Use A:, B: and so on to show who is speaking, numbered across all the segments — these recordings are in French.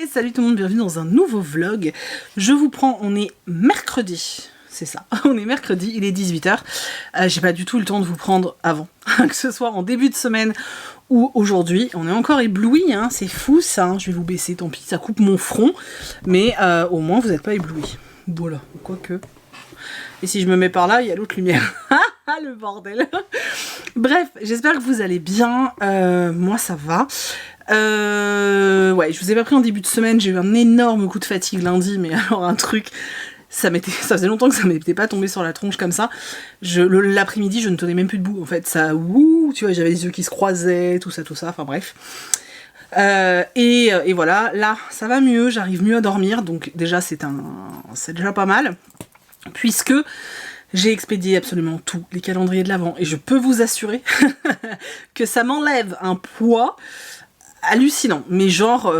A: salut tout le monde, bienvenue dans un nouveau vlog. Je vous prends, on est mercredi, c'est ça, on est mercredi, il est 18 h. J'ai pas du tout le temps de vous prendre avant, que ce soit en début de semaine ou aujourd'hui. On est encore ébloui, hein, c'est fou ça, hein. Je vais vous baisser, tant pis, ça coupe mon front, mais au moins vous n'êtes pas ébloui. Voilà, quoique. Et si je me mets par là, il y a l'autre lumière. Le bordel. Bref, j'espère que vous allez bien. Moi, ça va. Ouais, je vous ai pas pris en début de semaine. J'ai eu un énorme coup de fatigue lundi, mais alors un truc... Ça faisait longtemps que ça m'était pas tombé sur la tronche comme ça. L'après-midi, je ne tenais même plus debout. En fait, ça... Ouh, tu vois, j'avais les yeux qui se croisaient, tout ça. Enfin bref. Et voilà, là, ça va mieux. J'arrive mieux à dormir. Donc déjà, c'est déjà pas mal. Puisque j'ai expédié absolument tous les calendriers de l'Avent et je peux vous assurer que ça m'enlève un poids hallucinant, mais genre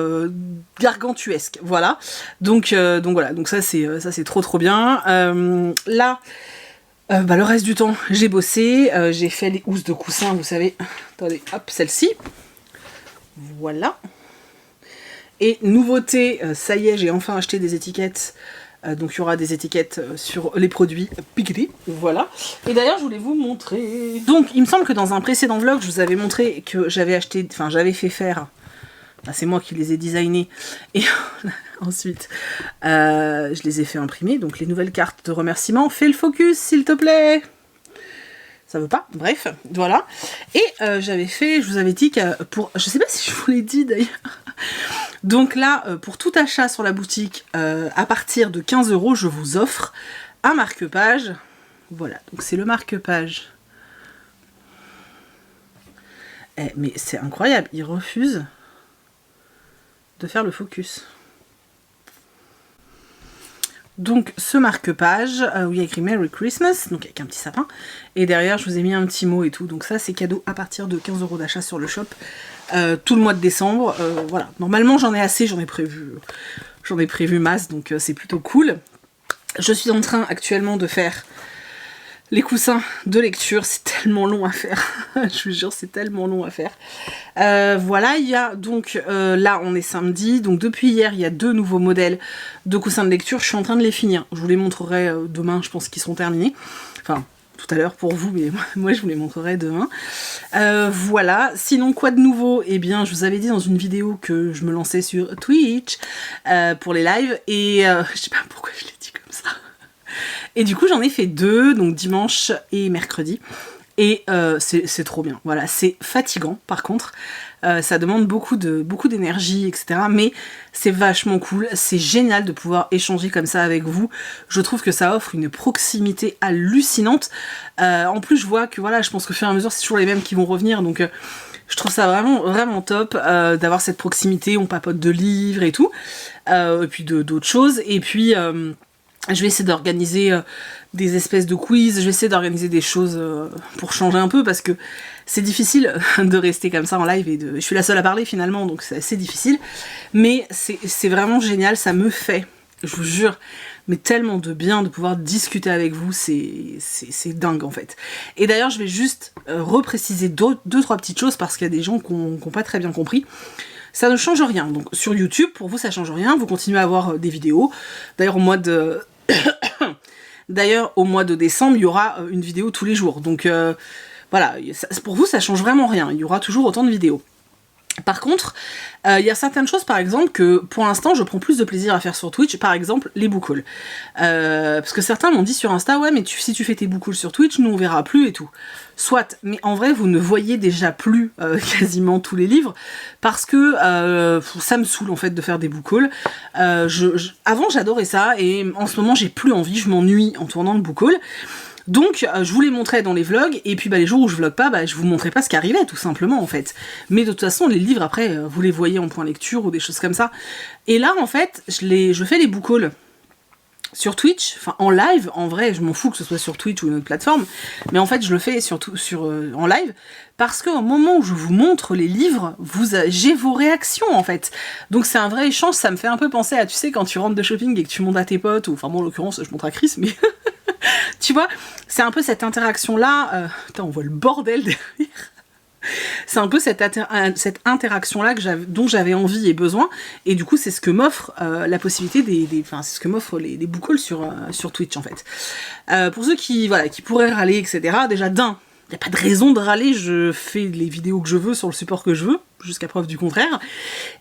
A: gargantuesque, voilà. Donc voilà, donc ça c'est trop bien. Là, le reste du temps, j'ai bossé, j'ai fait les housses de coussin, vous savez. Attendez, hop, celle-ci. Voilà. Et nouveauté, ça y est, j'ai enfin acheté des étiquettes. Donc il y aura des étiquettes sur les produits Pickery, voilà. Et d'ailleurs je voulais vous montrer. Donc il me semble que dans un précédent vlog je vous avais montré que j'avais fait faire, c'est moi qui les ai designés, et ensuite je les ai fait imprimer, donc les nouvelles cartes de remerciement. Fais le focus s'il te plaît. Ça veut pas, bref, voilà. Et je vous avais dit que je sais pas si je vous l'ai dit d'ailleurs. Donc là, pour tout achat sur la boutique, à partir de 15 €, je vous offre un marque-page. Voilà, donc c'est le marque-page. Mais c'est incroyable, il refuse de faire le focus. Donc ce marque-page, où il y a écrit Merry Christmas, donc avec un petit sapin, et derrière je vous ai mis un petit mot et tout, donc ça c'est cadeau à partir de 15 € d'achat sur le shop, tout le mois de décembre, voilà. Normalement j'en ai assez, j'en ai prévu masse, donc c'est plutôt cool. Je suis en train actuellement de faire les coussins de lecture, c'est tellement long à faire, je vous jure c'est tellement long à faire. Voilà, il y a donc, là on est samedi, donc depuis hier il y a 2 nouveaux modèles de coussins de lecture, je suis en train de les finir. Je vous les montrerai demain, je pense qu'ils seront terminés. Enfin, tout à l'heure pour vous, mais moi je vous les montrerai demain. Voilà, sinon quoi de nouveau? Eh bien je vous avais dit dans une vidéo que je me lançais sur Twitch pour les lives, et je sais pas pourquoi je l'ai dit comme ça. Et du coup j'en ai fait 2, donc dimanche et mercredi, et c'est trop bien. Voilà, c'est fatigant par contre, ça demande beaucoup d'énergie, etc. Mais c'est vachement cool, c'est génial de pouvoir échanger comme ça avec vous. Je trouve que ça offre une proximité hallucinante. En plus je vois que voilà, je pense que au fur et à mesure c'est toujours les mêmes qui vont revenir, donc je trouve ça vraiment top d'avoir cette proximité. On papote de livres et tout, et puis d'autres choses, et puis... je vais essayer d'organiser des espèces de quiz, je vais essayer d'organiser des choses pour changer un peu, parce que c'est difficile de rester comme ça en live, et je suis la seule à parler finalement, donc c'est assez difficile, mais c'est vraiment génial, ça me fait, je vous jure, mais tellement de bien de pouvoir discuter avec vous, c'est dingue en fait. Et d'ailleurs je vais juste repréciser 2-3 petites choses, parce qu'il y a des gens qui n'ont pas très bien compris. Ça ne change rien, donc sur YouTube, pour vous ça change rien, vous continuez à avoir des vidéos. D'ailleurs au mois de... décembre, il y aura une vidéo tous les jours, donc voilà, pour vous ça change vraiment rien, il y aura toujours autant de vidéos. Par contre, il y a certaines choses par exemple que pour l'instant je prends plus de plaisir à faire sur Twitch, par exemple les book hauls. Parce que certains m'ont dit sur Insta, ouais mais si tu fais tes book hauls sur Twitch, nous on verra plus et tout. Soit, mais en vrai vous ne voyez déjà plus quasiment tous les livres, parce que ça me saoule en fait de faire des book hauls. Avant j'adorais ça, et en ce moment j'ai plus envie, je m'ennuie en tournant le book haul. Donc je vous les montrais dans les vlogs, et puis les jours où je vlog pas, je vous montrais pas ce qui arrivait tout simplement en fait. Mais de toute façon les livres après vous les voyez en point lecture ou des choses comme ça. Et là en fait je fais les book hauls sur Twitch, enfin en live, en vrai je m'en fous que ce soit sur Twitch ou une autre plateforme, mais en fait je le fais surtout en live, parce qu'au moment où je vous montre les livres, j'ai vos réactions en fait. Donc c'est un vrai échange, ça me fait un peu penser à, tu sais, quand tu rentres de shopping et que tu montres à tes potes, ou enfin moi en l'occurrence je montre à Chris, mais tu vois, c'est un peu cette interaction là, putain on voit le bordel derrière. c'est un peu cette interaction-là dont j'avais envie et besoin, et du coup c'est ce que m'offre la possibilité enfin c'est ce que m'offrent les book hauls sur Twitch en fait. Pour ceux qui pourraient râler, etc., déjà d'un, il n'y a pas de raison de râler, je fais les vidéos que je veux sur le support que je veux, jusqu'à preuve du contraire.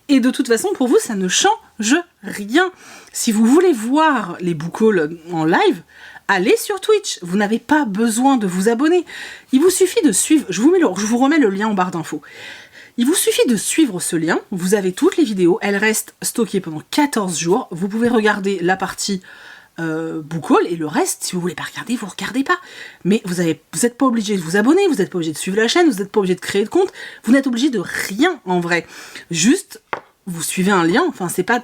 A: Et de toute façon, pour vous, ça ne change rien. Si vous voulez voir les book hauls en live, allez sur Twitch. Vous n'avez pas besoin de vous abonner. Il vous suffit de suivre, je vous remets le lien en barre d'infos. Il vous suffit de suivre ce lien, vous avez toutes les vidéos, elles restent stockées pendant 14 jours. Vous pouvez regarder la partie book haul, et le reste, si vous voulez pas regarder, vous regardez pas. Mais vous êtes pas obligé de vous abonner, vous n'êtes pas obligé de suivre la chaîne, vous n'êtes pas obligé de créer de compte, vous n'êtes obligé de rien en vrai. Juste, vous suivez un lien, enfin c'est pas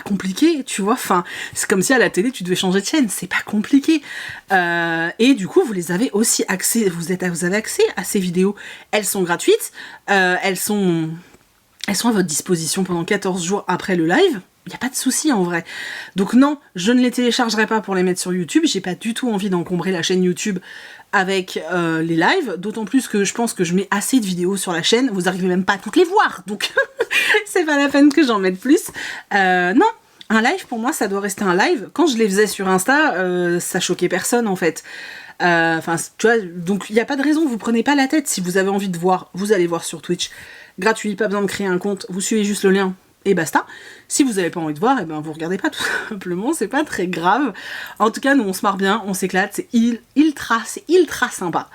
A: compliqué, tu vois, enfin c'est comme si à la télé tu devais changer de chaîne, c'est pas compliqué. Et du coup vous les avez aussi accès, vous avez accès à ces vidéos, elles sont gratuites, elles sont à votre disposition pendant 14 jours après le live. Il n'y a pas de souci en vrai. Donc non, je ne les téléchargerai pas pour les mettre sur YouTube. J'ai pas du tout envie d'encombrer la chaîne YouTube avec les lives. D'autant plus que je pense que je mets assez de vidéos sur la chaîne. Vous n'arrivez même pas à toutes les voir. Donc c'est pas la peine que j'en mette plus. Non, un live pour moi ça doit rester un live. Quand je les faisais sur Insta, ça choquait personne en fait. Enfin, tu vois, donc il n'y a pas de raison, vous prenez pas la tête. Si vous avez envie de voir, vous allez voir sur Twitch. Gratuit, pas besoin de créer un compte. Vous suivez juste le lien. Et basta. Si vous n'avez pas envie de voir, et ben vous regardez pas tout simplement, c'est pas très grave. En tout cas, nous on se marre bien, on s'éclate, c'est ultra sympa.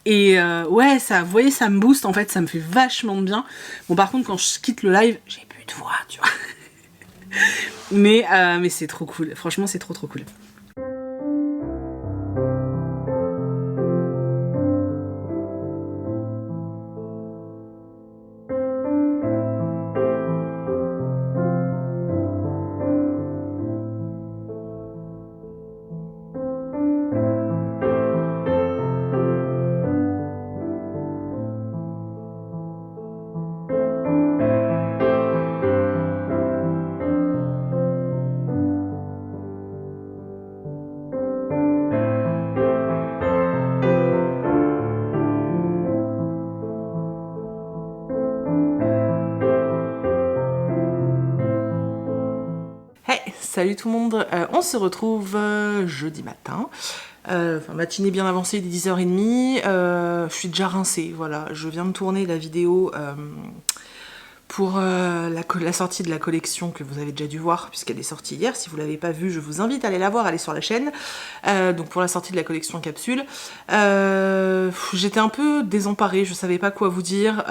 A: Et ouais, ça, vous voyez, ça me booste en fait, ça me fait vachement de bien. Bon, par contre, quand je quitte le live, j'ai plus de voix, tu vois. mais c'est trop cool, franchement, c'est trop cool. Salut tout le monde, on se retrouve jeudi matin, matinée bien avancée, il est 10h30, je suis déjà rincée, voilà, je viens de tourner la vidéo pour la sortie de la collection que vous avez déjà dû voir puisqu'elle est sortie hier. Si vous ne l'avez pas vue, je vous invite à aller la voir, elle est sur la chaîne. Donc pour la sortie de la collection capsule, j'étais un peu désemparée, je savais pas quoi vous dire.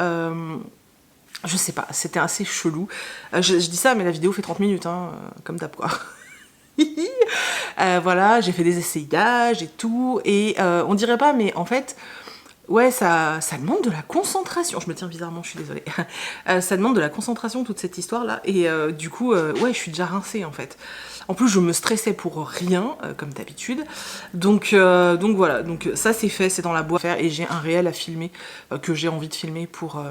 A: Je sais pas, c'était assez chelou. Je dis ça, mais la vidéo fait 30 minutes, hein, comme d'hab quoi. Voilà, j'ai fait des essayages et tout, et on dirait pas, mais en fait, ouais, ça demande de la concentration. Je me tiens bizarrement, je suis désolée. Ça demande de la concentration, toute cette histoire-là, et du coup, ouais, je suis déjà rincée en fait. En plus, je me stressais pour rien, comme d'habitude. Donc voilà, donc ça c'est fait, c'est dans la boîte à faire, et j'ai un réel à filmer, que j'ai envie de filmer pour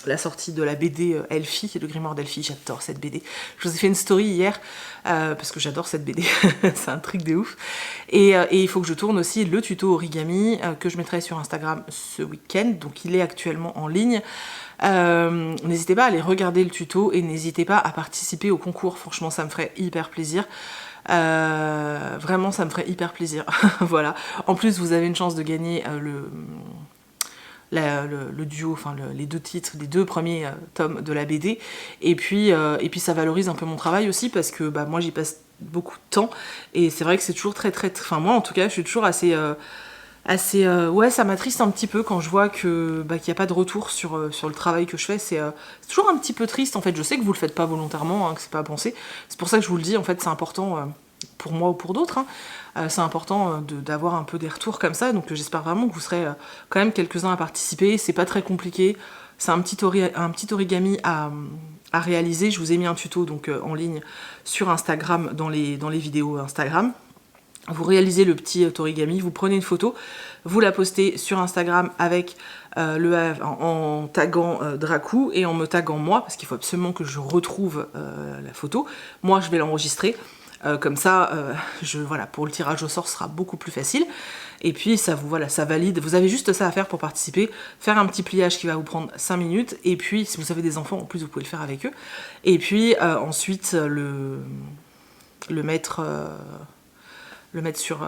A: la sortie de la BD Elfie, le grimoire d'Elfie. J'adore cette BD. Je vous ai fait une story hier, parce que j'adore cette BD, c'est un truc de ouf. Et il faut que je tourne aussi le tuto origami, que je mettrai sur Instagram ce week-end, donc il est actuellement en ligne. N'hésitez pas à aller regarder le tuto et n'hésitez pas à participer au concours, franchement ça me ferait hyper plaisir. Vraiment ça me ferait hyper plaisir. Voilà, en plus vous avez une chance de gagner le duo, enfin les deux titres, les deux premiers tomes de la BD, et puis ça valorise un peu mon travail aussi, parce que bah, moi j'y passe beaucoup de temps, et c'est vrai que c'est toujours très, enfin moi en tout cas je suis toujours assez ouais, ça m'attriste un petit peu quand je vois que qu'il n'y a pas de retour sur le travail que je fais. C'est toujours un petit peu triste en fait. Je sais que vous le faites pas volontairement, hein, que c'est pas à penser. C'est pour ça que je vous le dis, en fait c'est important pour moi ou pour d'autres, hein. C'est important d'avoir un peu des retours comme ça, donc j'espère vraiment que vous serez quand même quelques-uns à participer. C'est pas très compliqué, c'est un petit origami à réaliser. Je vous ai mis un tuto donc en ligne sur Instagram, dans les vidéos Instagram. Vous réalisez le petit origami, vous prenez une photo, vous la postez sur Instagram avec en taguant Dracou et en me taguant moi, parce qu'il faut absolument que je retrouve la photo. Moi je vais l'enregistrer. Comme ça, voilà, pour le tirage au sort, ce sera beaucoup plus facile. Et puis ça valide. Vous avez juste ça à faire pour participer, faire un petit pliage qui va vous prendre 5 minutes. Et puis si vous avez des enfants, en plus vous pouvez le faire avec eux. Et puis ensuite le mettre sur,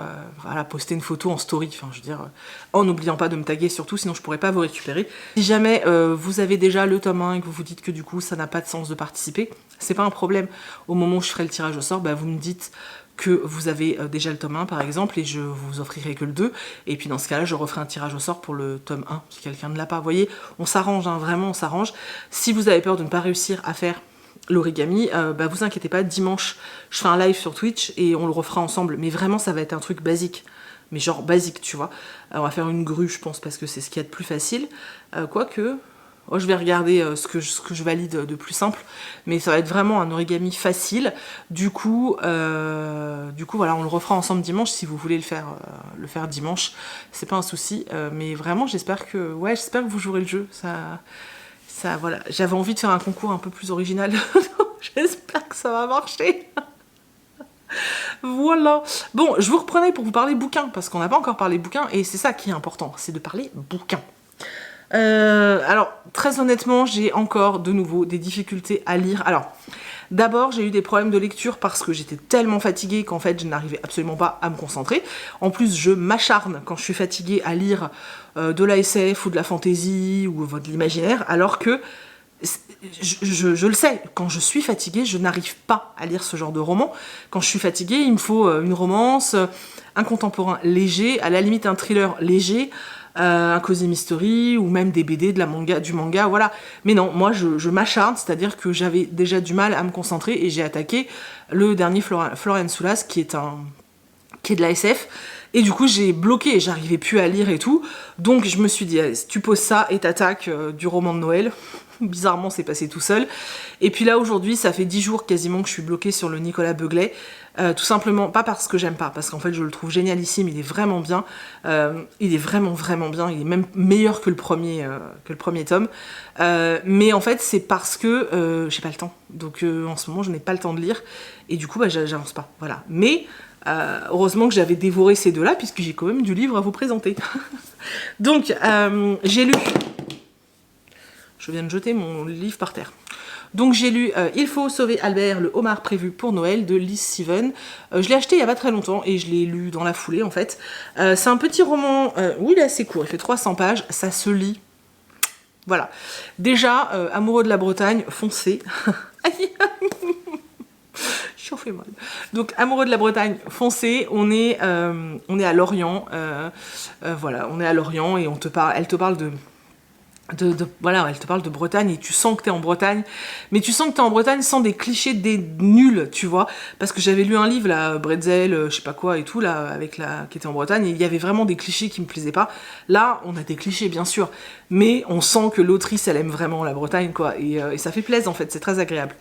A: voilà, poster une photo en story, enfin je veux dire, en n'oubliant pas de me taguer surtout, sinon je pourrais pas vous récupérer. Si jamais vous avez déjà le tome 1 et que vous vous dites que du coup ça n'a pas de sens de participer, c'est pas un problème. Au moment où je ferai le tirage au sort, bah, vous me dites que vous avez déjà le tome 1 par exemple, et je vous offrirai que le 2, et puis dans ce cas là je referai un tirage au sort pour le tome 1 si quelqu'un ne l'a pas. Vous voyez, on s'arrange, hein, vraiment on s'arrange. Si vous avez peur de ne pas réussir à faire l'origami, bah vous inquiétez pas, dimanche je fais un live sur Twitch et on le refera ensemble, mais vraiment ça va être un truc basique, mais genre basique, tu vois. On va faire une grue je pense, parce que c'est ce qu'il y a de plus facile, quoique je vais regarder ce que je valide de plus simple, mais ça va être vraiment un origami facile. Du coup voilà, on le refera ensemble dimanche si vous voulez le faire dimanche, c'est pas un souci, mais vraiment j'espère que vous jouerez le jeu. Ça, voilà, j'avais envie de faire un concours un peu plus original, j'espère que ça va marcher. Voilà. Bon, je vous reprenais pour vous parler bouquins, parce qu'on n'a pas encore parlé bouquins, et c'est ça qui est important, c'est de parler bouquins. Alors, très honnêtement, j'ai encore de nouveau des difficultés à lire. Alors, d'abord, j'ai eu des problèmes de lecture parce que j'étais tellement fatiguée qu'en fait, je n'arrivais absolument pas à me concentrer. En plus, je m'acharne quand je suis fatiguée à lire de la SF ou de la fantasy ou de l'imaginaire, alors que je le sais, quand je suis fatiguée, je n'arrive pas à lire ce genre de roman. Quand je suis fatiguée, il me faut une romance, un contemporain léger, à la limite un thriller léger, un cozy mystery, ou même des BD, du manga, voilà. Mais non, moi je m'acharne, c'est-à-dire que j'avais déjà du mal à me concentrer et j'ai attaqué le dernier Florian Soulas, qui est de la SF, et du coup j'ai bloqué et j'arrivais plus à lire et tout, donc je me suis dit, allez, tu poses ça et t'attaques du roman de Noël. Bizarrement c'est passé tout seul, et puis là aujourd'hui ça fait 10 jours quasiment que je suis bloquée sur le Nicolas Beuglet, tout simplement, pas parce que j'aime pas, parce qu'en fait je le trouve génialissime, il est vraiment bien, il est vraiment bien, il est même meilleur que le premier tome, mais en fait c'est parce que j'ai pas le temps, donc en ce moment je n'ai pas le temps de lire, et du coup bah, j'avance pas, voilà. Mais heureusement que j'avais dévoré ces deux-là, puisque j'ai quand même du livre à vous présenter. Donc j'ai lu... Je viens de jeter mon livre par terre. Donc j'ai lu Il faut sauver Albert, le homard prévu pour Noël de Liz Steven. Je l'ai acheté il y a pas très longtemps et je l'ai lu dans la foulée en fait. C'est un petit roman où il est assez court, il fait 300 pages, ça se lit. Voilà. Déjà, amoureux de la Bretagne, foncez. J'en fais mal. Donc amoureux de la Bretagne, foncez. On est à Lorient. Voilà, on est à Lorient et elle te parle voilà, elle te parle de Bretagne et tu sens que t'es en Bretagne, mais tu sens que t'es en Bretagne sans des clichés des nuls, tu vois, parce que j'avais lu un livre là, Bretzel, je sais pas quoi et tout là, qui était en Bretagne, et il y avait vraiment des clichés qui me plaisaient pas. Là, on a des clichés bien sûr, mais on sent que l'autrice elle aime vraiment la Bretagne quoi, et ça fait plaisir en fait, c'est très agréable.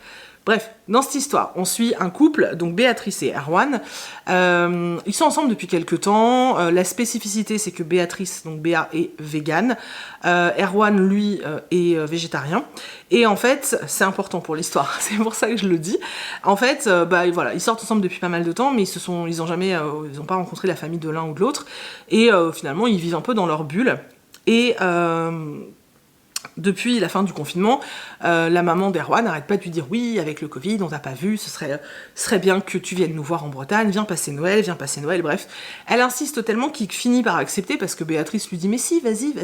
A: Bref, dans cette histoire, on suit un couple, donc Béatrice et Erwan. Ils sont ensemble depuis quelques temps. La spécificité, c'est que Béatrice, donc Béa, est végane. Erwan, lui, est végétarien. Et en fait, c'est important pour l'histoire, c'est pour ça que je le dis. En fait, bah, voilà, ils sortent ensemble depuis pas mal de temps, mais ils ont pas rencontré la famille de l'un ou de l'autre. Et finalement, ils vivent un peu dans leur bulle. Et... depuis la fin du confinement, la maman d'Erwan n'arrête pas de lui dire « Oui, avec le Covid, on t'a pas vu, ce serait bien que tu viennes nous voir en Bretagne, viens passer Noël, bref. » Elle insiste tellement qu'il finit par accepter parce que Béatrice lui dit « Mais si, vas-y. »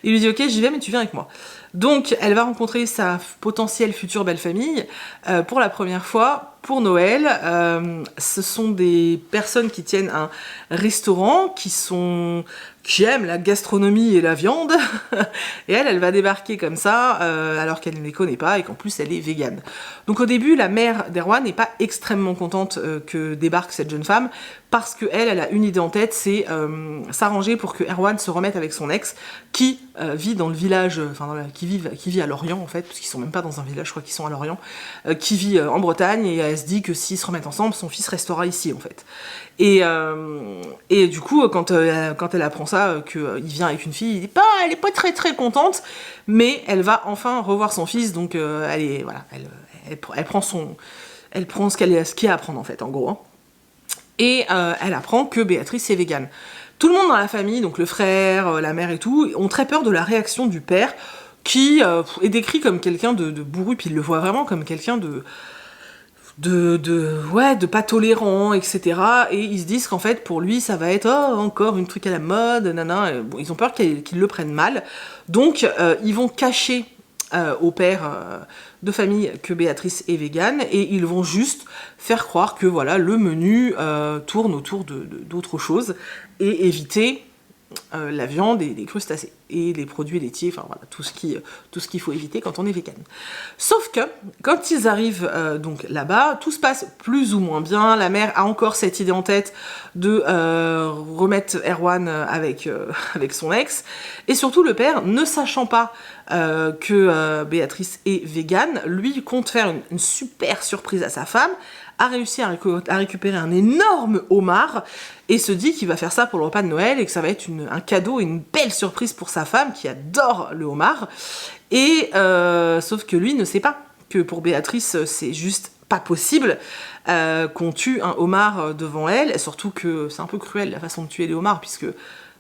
A: Il lui dit « Ok, j'y vais, mais tu viens avec moi. » Donc, elle va rencontrer sa potentielle future belle-famille pour la première fois pour Noël. Ce sont des personnes qui tiennent un restaurant, qui aiment la gastronomie et la viande, et elle va débarquer comme ça, alors qu'elle ne les connaît pas, et qu'en plus elle est végane. Donc au début, la mère d'Erwan n'est pas extrêmement contente que débarque cette jeune femme, parce qu'elle a une idée en tête, c'est s'arranger pour que Erwan se remette avec son ex, qui vit dans le village, qui vit à Lorient en fait, parce qu'ils sont même pas dans un village, je crois qu'ils sont à Lorient, qui vit en Bretagne, et elle se dit que s'ils se remettent ensemble, son fils restera ici en fait. Et du coup, quand elle apprend ça, qu'il vient avec une fille, elle est pas très très contente, mais elle va enfin revoir son fils, donc elle prend
B: Elle prend ce qu'il y a à prendre en fait, en gros. Hein. Et elle apprend que Béatrice est végane. Tout le monde dans la famille, donc le frère, la mère et tout, ont très peur de la réaction du père, qui est décrit comme quelqu'un de bourru, puis il le voit vraiment comme quelqu'un de pas tolérant, etc. Et ils se disent qu'en fait, pour lui, ça va être encore une truc à la mode, nana. Bon, ils ont peur qu'ils le prennent mal. Donc, ils vont cacher au père de famille que Béatrice est végane, et ils vont juste faire croire que voilà, le menu tourne autour d'autres choses, et éviter la viande et les crustacés et les produits laitiers, enfin voilà, tout ce qu'il faut éviter quand on est vegan. Sauf que quand ils arrivent donc là-bas, tout se passe plus ou moins bien. La mère a encore cette idée en tête de remettre Erwan avec son ex, et surtout le père, ne sachant pas que Béatrice est végane, lui compte faire une super surprise à sa femme, a réussi à récupérer un énorme homard et se dit qu'il va faire ça pour le repas de Noël et que ça va être un cadeau et une belle surprise pour sa femme qui adore le homard. Et sauf que lui ne sait pas que pour Béatrice c'est juste pas possible qu'on tue un homard devant elle, surtout que c'est un peu cruel la façon de tuer les homards puisque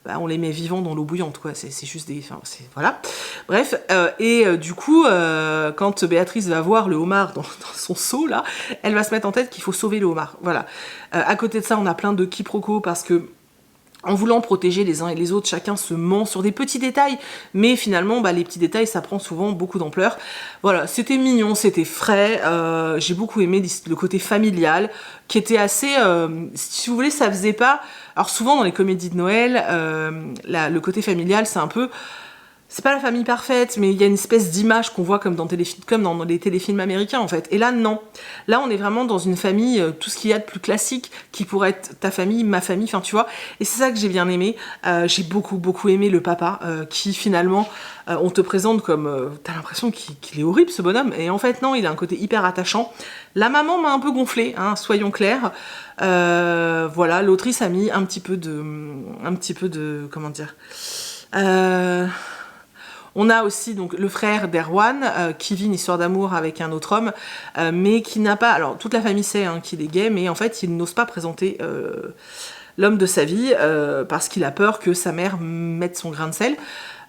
B: on les met vivants dans l'eau bouillante, quoi. C'est juste des... Enfin, voilà. Bref, du coup, quand Béatrice va voir le homard dans son seau, là, elle va se mettre en tête qu'il faut sauver le homard. Voilà. À côté de ça, on a plein de quiproquos parce que, en voulant protéger les uns et les autres, chacun se ment sur des petits détails, mais finalement, les petits détails, ça prend souvent beaucoup d'ampleur. Voilà, c'était mignon, c'était frais, j'ai beaucoup aimé le côté familial, qui était assez... si vous voulez, ça faisait pas... Alors souvent, dans les comédies de Noël, le côté familial, c'est un peu... C'est pas la famille parfaite, mais il y a une espèce d'image qu'on voit comme dans les téléfilms américains, en fait. Et là, non. Là, on est vraiment dans une famille, tout ce qu'il y a de plus classique, qui pourrait être ta famille, ma famille, enfin, tu vois. Et c'est ça que j'ai bien aimé. J'ai beaucoup, beaucoup aimé le papa, qui, finalement, on te présente comme... t'as l'impression qu'il est horrible, ce bonhomme. Et en fait, non, il a un côté hyper attachant. La maman m'a un peu gonflé, hein, soyons clairs. Voilà, l'autrice a mis un petit peu de... Comment dire on a aussi donc le frère d'Erwan qui vit une histoire d'amour avec un autre homme, mais qui n'a pas... Alors toute la famille sait qu'il est gay, mais en fait il n'ose pas présenter l'homme de sa vie parce qu'il a peur que sa mère mette son grain de sel.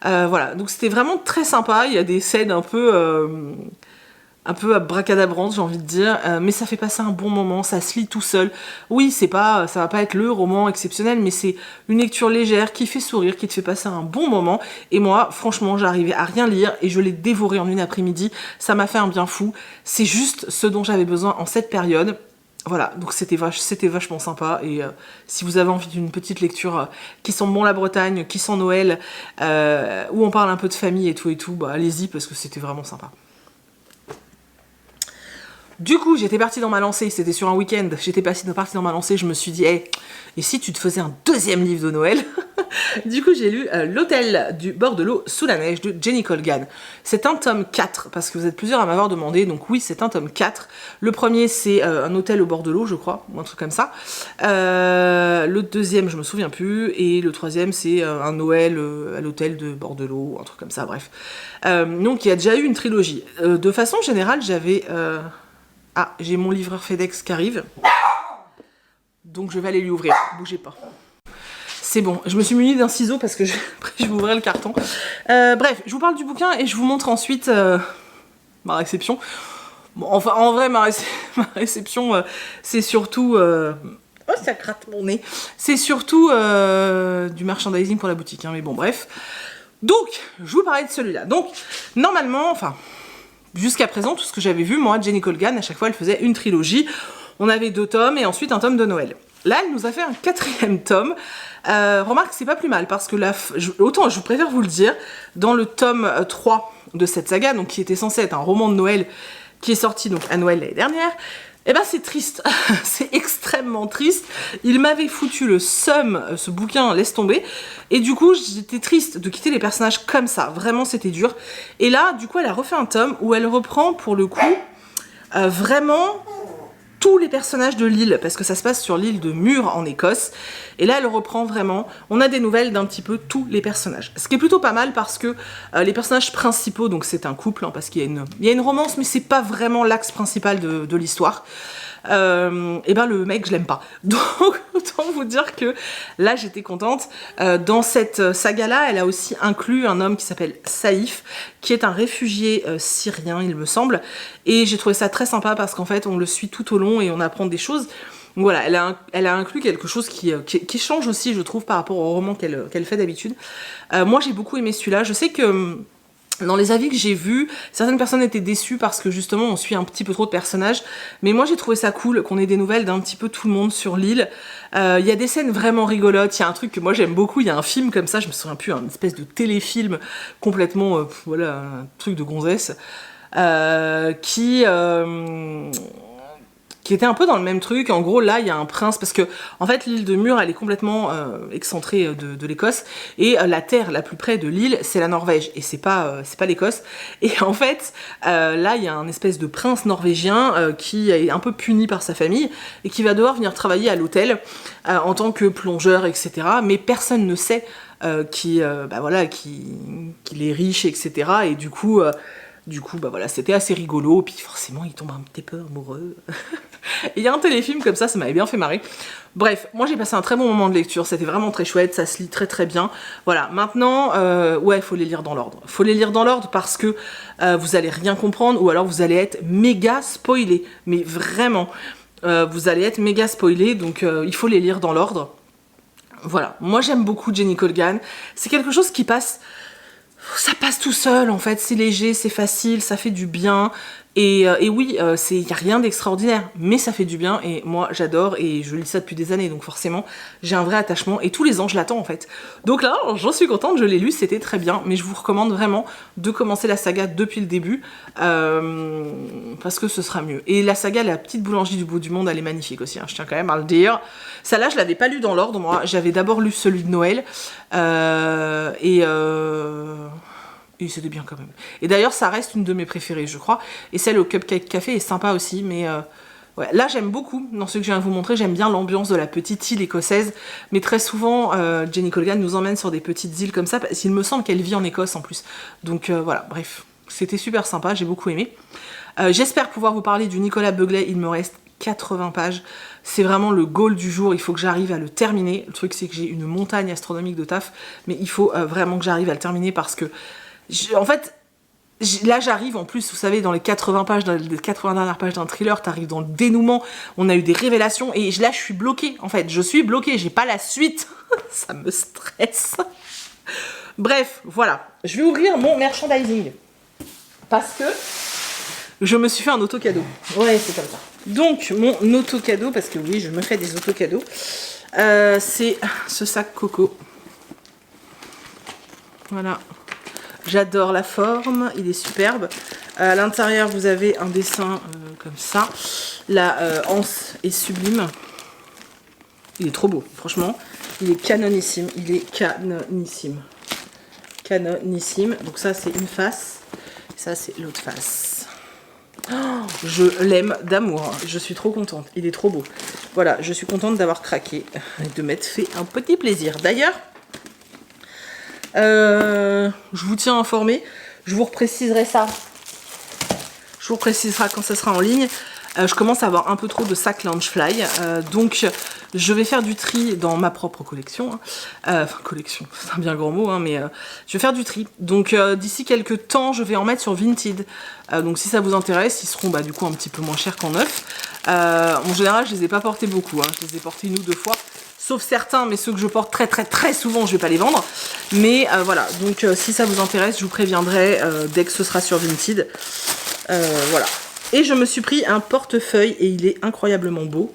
B: Voilà, donc c'était vraiment très sympa. Il y a des scènes un peu abracadabrantes, j'ai envie de dire, mais ça fait passer un bon moment, ça se lit tout seul. Oui, ça va pas être le roman exceptionnel, mais c'est une lecture légère qui fait sourire, qui te fait passer un bon moment. Et moi, franchement, j'arrivais à rien lire et je l'ai dévoré en une après-midi. Ça m'a fait un bien fou. C'est juste ce dont j'avais besoin en cette période. Voilà, donc c'était vachement sympa. Et si vous avez envie d'une petite lecture qui sent bon la Bretagne, qui sent Noël, où on parle un peu de famille et tout, allez-y parce que c'était vraiment sympa. Du coup, j'étais partie dans ma lancée, c'était sur un week-end, j'étais partie dans ma lancée, je me suis dit, hey, et si tu te faisais un deuxième livre de Noël? Du coup, j'ai lu L'Hôtel du bord de l'eau sous la neige de Jenny Colgan. C'est un tome 4, parce que vous êtes plusieurs à m'avoir demandé, donc oui, c'est un tome 4. Le premier, c'est un hôtel au bord de l'eau, je crois, ou un truc comme ça. Le deuxième, je me souviens plus, et le troisième, c'est un Noël à l'hôtel de bord de l'eau, un truc comme ça, bref. Donc, il y a déjà eu une trilogie. De façon générale, j'avais... Ah, j'ai mon livreur FedEx qui arrive. Donc je vais aller lui ouvrir. Bougez pas. C'est bon, je me suis munie d'un ciseau parce que après je vais ouvrir le carton. Bref, je vous parle du bouquin et je vous montre ensuite ma réception. Bon, enfin, en vrai, ma réception, c'est surtout... Oh, ça gratte mon nez. C'est surtout du merchandising pour la boutique, hein, mais bon, bref. Donc, je vous parlais de celui-là. Donc, normalement, enfin... Jusqu'à présent, tout ce que j'avais vu, moi, Jenny Colgan, à chaque fois, elle faisait une trilogie. On avait 2 tomes et ensuite un tome de Noël. Là, elle nous a fait un 4e tome. Remarque, c'est pas plus mal parce que autant, je préfère vous le dire, dans le tome 3 de cette saga, donc qui était censé être un roman de Noël, qui est sorti donc à Noël l'année dernière, eh ben c'est triste, c'est extrêmement triste. Il m'avait foutu le seum, ce bouquin, laisse tomber. Et du coup, j'étais triste de quitter les personnages comme ça. Vraiment, c'était dur. Et là, du coup, elle a refait un tome où elle reprend, pour le coup, vraiment tous les personnages de l'île, parce que ça se passe sur l'île de Muir en Écosse, et là elle reprend vraiment, on a des nouvelles d'un petit peu tous les personnages, ce qui est plutôt pas mal parce que les personnages principaux, donc c'est un couple, hein, parce qu'il y a une romance, mais c'est pas vraiment l'axe principal de l'histoire. Et ben le mec je l'aime pas, donc autant vous dire que là j'étais contente. Dans cette saga là elle a aussi inclus un homme qui s'appelle Saïf, qui est un réfugié syrien il me semble, et j'ai trouvé ça très sympa parce qu'en fait on le suit tout au long et on apprend des choses. Donc voilà, elle a inclus quelque chose qui change aussi, je trouve, par rapport au roman qu'elle fait d'habitude. Moi j'ai beaucoup aimé celui-là, je sais que dans les avis que j'ai vus, certaines personnes étaient déçues parce que justement on suit un petit peu trop de personnages, mais moi j'ai trouvé ça cool qu'on ait des nouvelles d'un petit peu tout le monde sur l'île. Il y a des scènes vraiment rigolotes, il y a un truc que moi j'aime beaucoup, il y a un film comme ça, je me souviens plus, une espèce de téléfilm complètement, voilà, un truc de gonzesse, qui était un peu dans le même truc. En gros là il y a un prince, parce que en fait l'île de Muir elle est complètement excentrée de l'Écosse, et la terre la plus près de l'île c'est la Norvège, et c'est pas l'Écosse, et en fait là il y a un espèce de prince norvégien qui est un peu puni par sa famille et qui va devoir venir travailler à l'hôtel en tant que plongeur, etc. Mais personne ne sait qu'il est riche, etc. Et du coup bah voilà, c'était assez rigolo, puis forcément il tombe un petit peu amoureux. Il y a un téléfilm comme ça m'avait bien fait marrer. Bref, moi j'ai passé un très bon moment de lecture, c'était vraiment très chouette, ça se lit très très bien. Voilà, maintenant, ouais, il faut les lire dans l'ordre. Il faut les lire dans l'ordre parce que vous allez rien comprendre, ou alors vous allez être méga spoilé. Mais vraiment, vous allez être méga spoilé, donc il faut les lire dans l'ordre. Voilà, moi j'aime beaucoup Jenny Colgan, c'est quelque chose qui passe... Ça passe tout seul en fait, c'est léger, c'est facile, ça fait du bien. Et oui, il n'y a rien d'extraordinaire, mais ça fait du bien, et moi j'adore, et je lis ça depuis des années, donc forcément j'ai un vrai attachement, et tous les ans je l'attends en fait. Donc là, j'en suis contente, je l'ai lu, c'était très bien, mais je vous recommande vraiment de commencer la saga depuis le début, parce que ce sera mieux. Et la saga La Petite Boulangerie du Bout du Monde, elle est magnifique aussi, hein, je tiens quand même à le dire. Celle-là, je l'avais pas lu dans l'ordre, moi, j'avais d'abord lu celui de Noël, et c'était bien quand même. Et d'ailleurs, ça reste une de mes préférées, je crois. Et celle au Cupcake Café est sympa aussi, mais... ouais. Là, j'aime beaucoup, dans ce que je viens de vous montrer, j'aime bien l'ambiance de la petite île écossaise. Mais très souvent, Jenny Colgan nous emmène sur des petites îles comme ça, parce qu'il me semble qu'elle vit en Écosse en plus. Donc voilà, bref. C'était super sympa, j'ai beaucoup aimé. J'espère pouvoir vous parler du Nicolas Beuglet, il me reste 80 pages. C'est vraiment le goal du jour, il faut que j'arrive à le terminer. Le truc, c'est que j'ai une montagne astronomique de taf, mais il faut vraiment que j'arrive à le terminer parce que... En fait, là j'arrive en plus, vous savez, dans les 80 pages, dans les 80 dernières pages d'un thriller, t'arrives dans le dénouement, on a eu des révélations, et là je suis bloquée, en fait, je suis bloquée, j'ai pas la suite, ça me stresse. Bref, voilà, je vais ouvrir mon merchandising, parce que je me suis fait un auto-cadeau, ouais, c'est comme ça. Donc, mon auto-cadeau, parce que oui, je me fais des auto-cadeaux, c'est ce sac Coco, voilà. J'adore la forme, il est superbe. À l'intérieur, vous avez un dessin comme ça. La anse est sublime. Il est trop beau, franchement. Il est canonissime, il est canonissime. Canonissime. Donc ça, c'est une face. Ça, c'est l'autre face. Oh, je l'aime d'amour. Je suis trop contente. Il est trop beau. Voilà, je suis contente d'avoir craqué et de m'être fait un petit plaisir. D'ailleurs... je vous tiens informé, je vous repréciserai ça. Je vous préciserai quand ça sera en ligne. Je commence à avoir un peu trop de sacs Loungefly, donc je vais faire du tri dans ma propre collection. Enfin, collection, c'est un bien grand mot, hein, mais je vais faire du tri. Donc d'ici quelques temps, je vais en mettre sur Vinted. Donc si ça vous intéresse, ils seront du coup un petit peu moins chers qu'en neuf. En général, je les ai pas portés beaucoup, hein. Je les ai portés 1 ou 2 fois. Sauf certains, mais ceux que je porte très souvent, je vais pas les vendre. Mais voilà, donc si ça vous intéresse, je vous préviendrai dès que ce sera sur Vinted. Voilà. Et je me suis pris un portefeuille et il est incroyablement beau.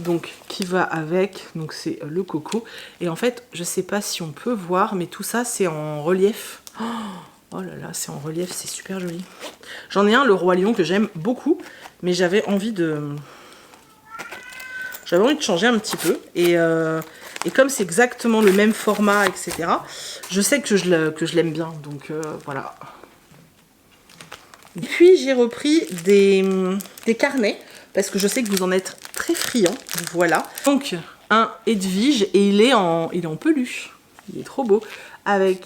B: Donc, qui va avec, donc c'est le Coco. Et en fait, je sais pas si on peut voir, mais tout ça, c'est en relief. Oh là là, c'est en relief, c'est super joli. J'en ai un, le Roi Lion, que j'aime beaucoup, mais j'avais envie de changer un petit peu. Et comme c'est exactement le même format, etc., je sais que je l'aime bien. Donc voilà. Puis j'ai repris des carnets parce que je sais que vous en êtes très friands. Voilà. Donc, un Edwige, et il est en peluche. Il est trop beau. Avec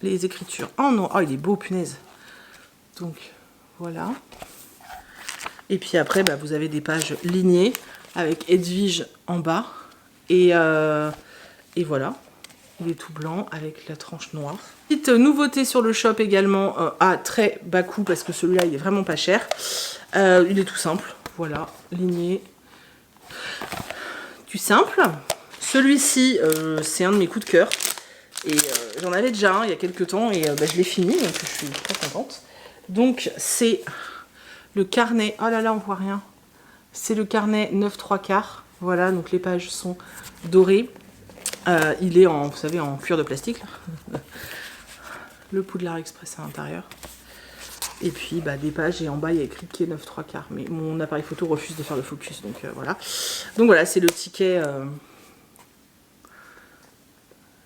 B: les écritures en noir. Oh, il est beau, punaise. Donc, voilà. Et puis après, bah, vous avez des pages lignées avec Edwige en bas. Et voilà. Il est tout blanc avec la tranche noire. Petite nouveauté sur le shop également à très bas coût parce que celui-là il est vraiment pas cher. Il est tout simple. Voilà, ligné. Du simple. Celui-ci, c'est un de mes coups de cœur. Et j'en avais déjà un il y a quelques temps et bah, je l'ai fini, donc je suis très contente. Donc c'est le carnet, oh là là on voit rien. C'est le carnet 9/3/4. Voilà, donc les pages sont dorées. Il est en, vous savez, en cuir de plastique. Là. Le Poudlard Express à l'intérieur. Et puis bah, des pages et en bas il y a écrit qui est 9/3/4. Mais mon appareil photo refuse de faire le focus, donc voilà. Donc voilà, c'est le ticket.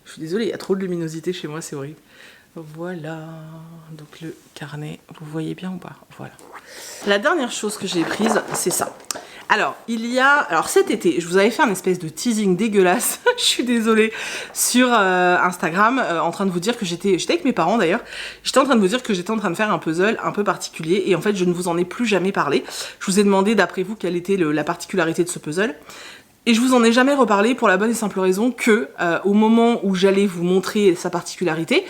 B: Je suis désolée, il y a trop de luminosité chez moi, c'est horrible. Voilà, donc le carnet, vous voyez bien ou pas? Voilà. La dernière chose que j'ai prise, c'est ça. Alors, alors cet été, je vous avais fait un espèce de teasing dégueulasse, je suis désolée, sur Instagram, en train de vous dire que j'étais avec mes parents d'ailleurs, j'étais en train de vous dire que j'étais en train de faire un puzzle un peu particulier, et en fait je ne vous en ai plus jamais parlé. Je vous ai demandé d'après vous quelle était la particularité de ce puzzle. Et je vous en ai jamais reparlé pour la bonne et simple raison que au moment où j'allais vous montrer sa particularité,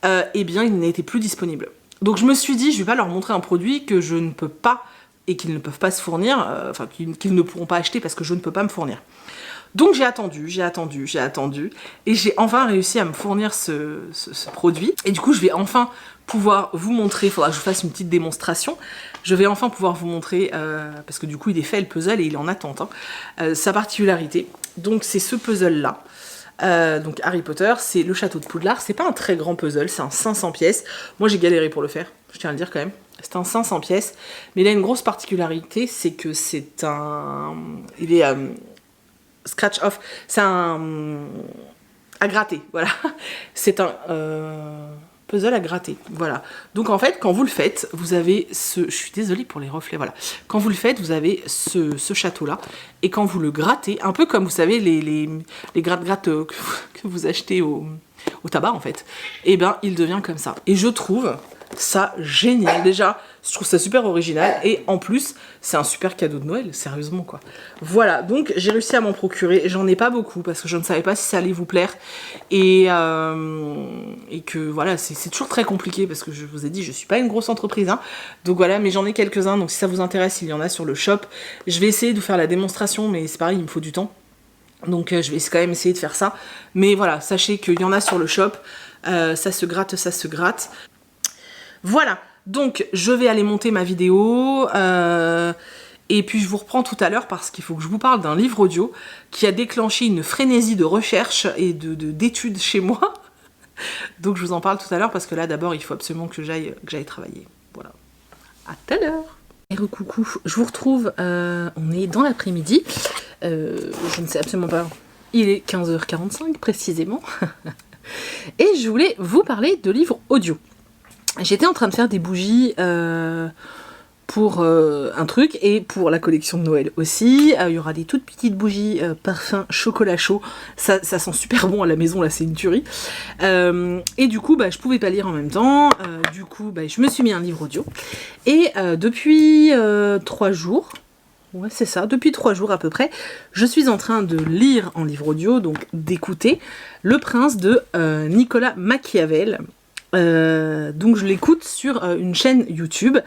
B: eh bien il n'était plus disponible. Donc je me suis dit, je vais pas leur montrer un produit que je ne peux pas et qu'ils ne peuvent pas se fournir, enfin qu'ils ne pourront pas acheter parce que je ne peux pas me fournir. Donc j'ai attendu, et j'ai enfin réussi à me fournir ce produit. Et du coup je vais enfin pouvoir vous montrer, il faudra que je vous fasse une petite démonstration, je vais enfin pouvoir vous montrer, parce que du coup il est fait le puzzle et il est en attente, hein, sa particularité. Donc c'est ce puzzle là. Donc Harry Potter, c'est le château de Poudlard, c'est pas un très grand puzzle, c'est un 500 pièces. Moi j'ai galéré pour le faire, je tiens à le dire quand même. C'est un 500 pièces, mais il a une grosse particularité, c'est que c'est un... Il est scratch off, c'est un... à gratter, voilà. C'est un puzzle à gratter, voilà. Donc en fait, quand vous le faites, vous avez ce... Je suis désolée pour les reflets, voilà. Quand vous le faites, vous avez ce château-là, et quand vous le grattez, un peu comme vous savez les gratte-gratte que vous achetez au tabac en fait, et ben il devient comme ça. Et je trouve ça génial. Déjà, je trouve ça super original et en plus, c'est un super cadeau de Noël, sérieusement quoi. Voilà, donc j'ai réussi à m'en procurer. J'en ai pas beaucoup parce que je ne savais pas si ça allait vous plaire et que voilà, c'est toujours très compliqué parce que je vous ai dit, je suis pas une grosse entreprise, hein. Donc voilà, mais j'en ai quelques-uns. Donc si ça vous intéresse, il y en a sur le shop. Je vais essayer de vous faire la démonstration, mais c'est pareil, il me faut du temps. Donc je vais quand même essayer de faire ça. Mais voilà, sachez qu'il y en a sur le shop. Ça se gratte, ça se gratte. Voilà, donc je vais aller monter ma vidéo et puis je vous reprends tout à l'heure parce qu'il faut que je vous parle d'un livre audio qui a déclenché une frénésie de recherche et d'études chez moi. Donc je vous en parle tout à l'heure parce que là d'abord il faut absolument que j'aille travailler. Voilà, à tout à l'heure. Et recoucou, je vous retrouve, on est dans l'après-midi, je ne sais absolument pas, il est 15h45 précisément, et je voulais vous parler de livres audio. J'étais en train de faire des bougies pour un truc et pour la collection de Noël aussi. Il y aura des toutes petites bougies parfum chocolat chaud. Ça sent super bon à la maison, là c'est une tuerie. Et du coup, je pouvais pas lire en même temps. Du coup, je me suis mis un livre audio. Et depuis 3 jours... Ouais, c'est ça, depuis 3 jours à peu près, je suis en train de lire en livre audio, donc d'écouter Le Prince de Nicolas Machiavel. Donc je l'écoute sur une chaîne YouTube.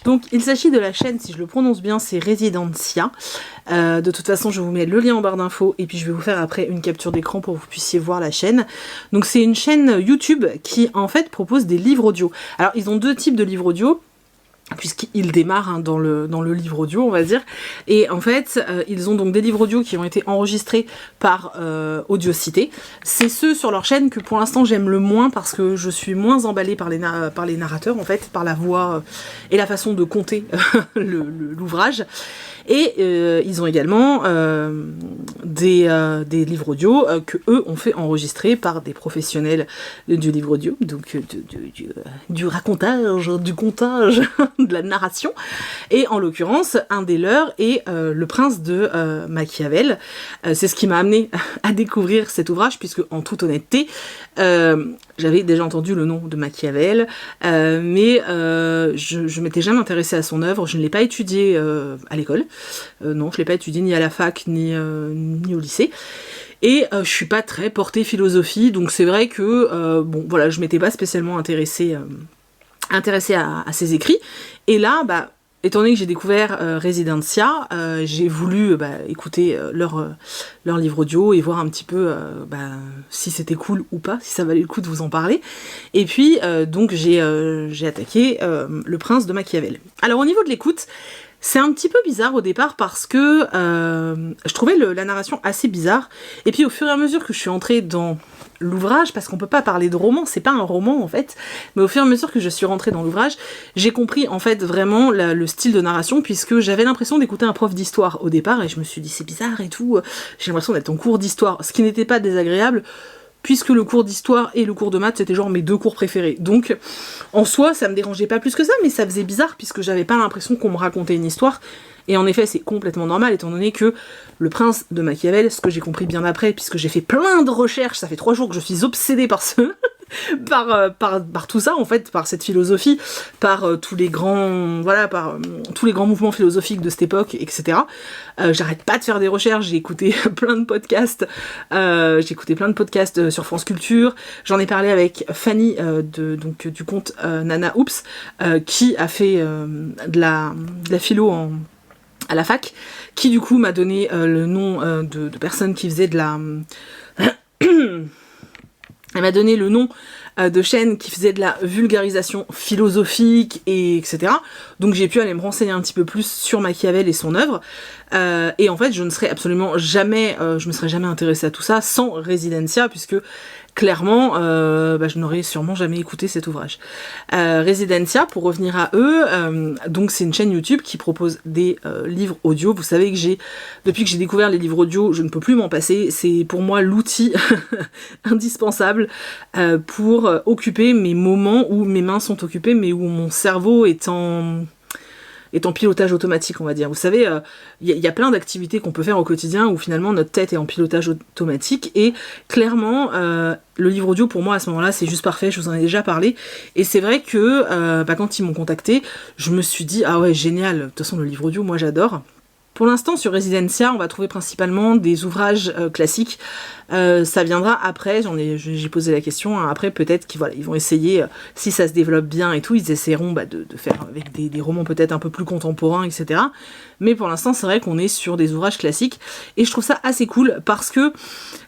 B: Donc il s'agit de la chaîne, si je le prononce bien, c'est Residencia. De toute façon je vous mets le lien en barre d'infos et puis je vais vous faire après une capture d'écran pour que vous puissiez voir la chaîne. Donc c'est une chaîne YouTube qui en fait propose des livres audio. Alors ils ont 2 types de livres audio, puisqu'ils démarrent dans le livre audio, on va dire. Et en fait, ils ont donc des livres audio qui ont été enregistrés par Audiocité. C'est ceux sur leur chaîne que pour l'instant j'aime le moins parce que je suis moins emballée par les narrateurs, en fait, par la voix et la façon de conter l'ouvrage.
A: Et ils ont également des livres audio que eux ont fait enregistrer par des professionnels du livre audio, donc du racontage, du contage, de la narration. Et en l'occurrence, un des leurs est Le Prince de Machiavel. C'est ce qui m'a amené à découvrir cet ouvrage, puisque en toute honnêteté, j'avais déjà entendu le nom de Machiavel, mais je m'étais jamais intéressée à son œuvre. Je ne l'ai pas étudié à l'école. Non, je l'ai pas étudié ni à la fac, ni au lycée. Et je suis pas très portée philosophie, donc c'est vrai que bon voilà, je m'étais pas spécialement intéressée à ses écrits. Et là, étant donné que j'ai découvert Residencia, j'ai voulu écouter leur livre audio et voir un petit peu si c'était cool ou pas, si ça valait le coup de vous en parler. Et puis donc j'ai attaqué Le Prince de Machiavel. Alors au niveau de l'écoute, c'est un petit peu bizarre au départ parce que je trouvais la narration assez bizarre. Et puis au fur et à mesure que je suis entrée dans l'ouvrage, parce qu'on peut pas parler de roman, c'est pas un roman en fait, mais au fur et à mesure que je suis rentrée dans l'ouvrage, j'ai compris en fait vraiment le style de narration, puisque j'avais l'impression d'écouter un prof d'histoire au départ, et je me suis dit c'est bizarre et tout, j'ai l'impression d'être en cours d'histoire, ce qui n'était pas désagréable, puisque le cours d'histoire et le cours de maths, c'était genre mes deux cours préférés. Donc, en soi, ça me dérangeait pas plus que ça, mais ça faisait bizarre, puisque j'avais pas l'impression qu'on me racontait une histoire. Et en effet, c'est complètement normal, étant donné que Le Prince de Machiavel, ce que j'ai compris bien après, puisque j'ai fait plein de recherches, ça fait 3 jours que je suis obsédée par par tout ça, en fait, par cette philosophie, par tous les grands tous les grands mouvements philosophiques de cette époque, etc. J'arrête pas de faire des recherches, j'ai écouté plein de podcasts, sur France Culture, j'en ai parlé avec Fanny du compte Nana Oops, qui a fait de la philo à la fac, qui du coup m'a donné le nom de personnes qui faisaient de la... Elle m'a donné le nom de chaînes qui faisaient de la vulgarisation philosophique, etc. Donc j'ai pu aller me renseigner un petit peu plus sur Machiavel et son œuvre. Et en fait, je me serais jamais intéressée à tout ça sans Residencia, puisque clairement, je n'aurais sûrement jamais écouté cet ouvrage. Residencia, pour revenir à eux, donc c'est une chaîne YouTube qui propose des livres audio. Vous savez que depuis que j'ai découvert les livres audio, je ne peux plus m'en passer. C'est pour moi l'outil indispensable pour occuper mes moments où mes mains sont occupées, mais où mon cerveau est en pilotage automatique, on va dire. Vous savez, y a plein d'activités qu'on peut faire au quotidien où finalement notre tête est en pilotage automatique, et clairement, le livre audio pour moi à ce moment-là c'est juste parfait, je vous en ai déjà parlé, et c'est vrai que quand ils m'ont contacté, je me suis dit ah ouais génial, de toute façon le livre audio moi j'adore. Pour l'instant, sur Residencia, on va trouver principalement des ouvrages classiques. Ça viendra après, j'ai posé la question, hein, après peut-être qu'ils vont essayer, si ça se développe bien et tout, ils essaieront de faire avec des romans peut-être un peu plus contemporains, etc. Mais pour l'instant, c'est vrai qu'on est sur des ouvrages classiques, et je trouve ça assez cool, parce que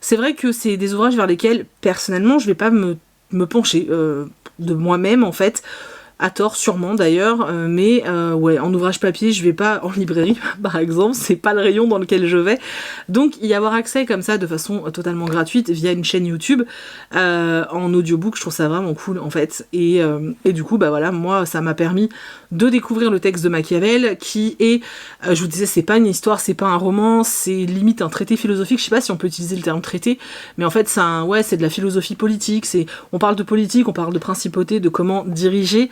A: c'est vrai que c'est des ouvrages vers lesquels, personnellement, je vais pas me pencher de moi-même, en fait. À tort sûrement d'ailleurs, mais en ouvrage papier je vais pas en librairie par exemple, c'est pas le rayon dans lequel je vais, donc y avoir accès comme ça de façon totalement gratuite via une chaîne YouTube en audiobook, je trouve ça vraiment cool en fait, et du coup moi ça m'a permis de découvrir le texte de Machiavel qui est, je vous disais, c'est pas une histoire, c'est pas un roman, c'est limite un traité philosophique, je sais pas si on peut utiliser le terme traité, mais en fait c'est de la philosophie politique, on parle de politique, on parle de principauté, de comment diriger.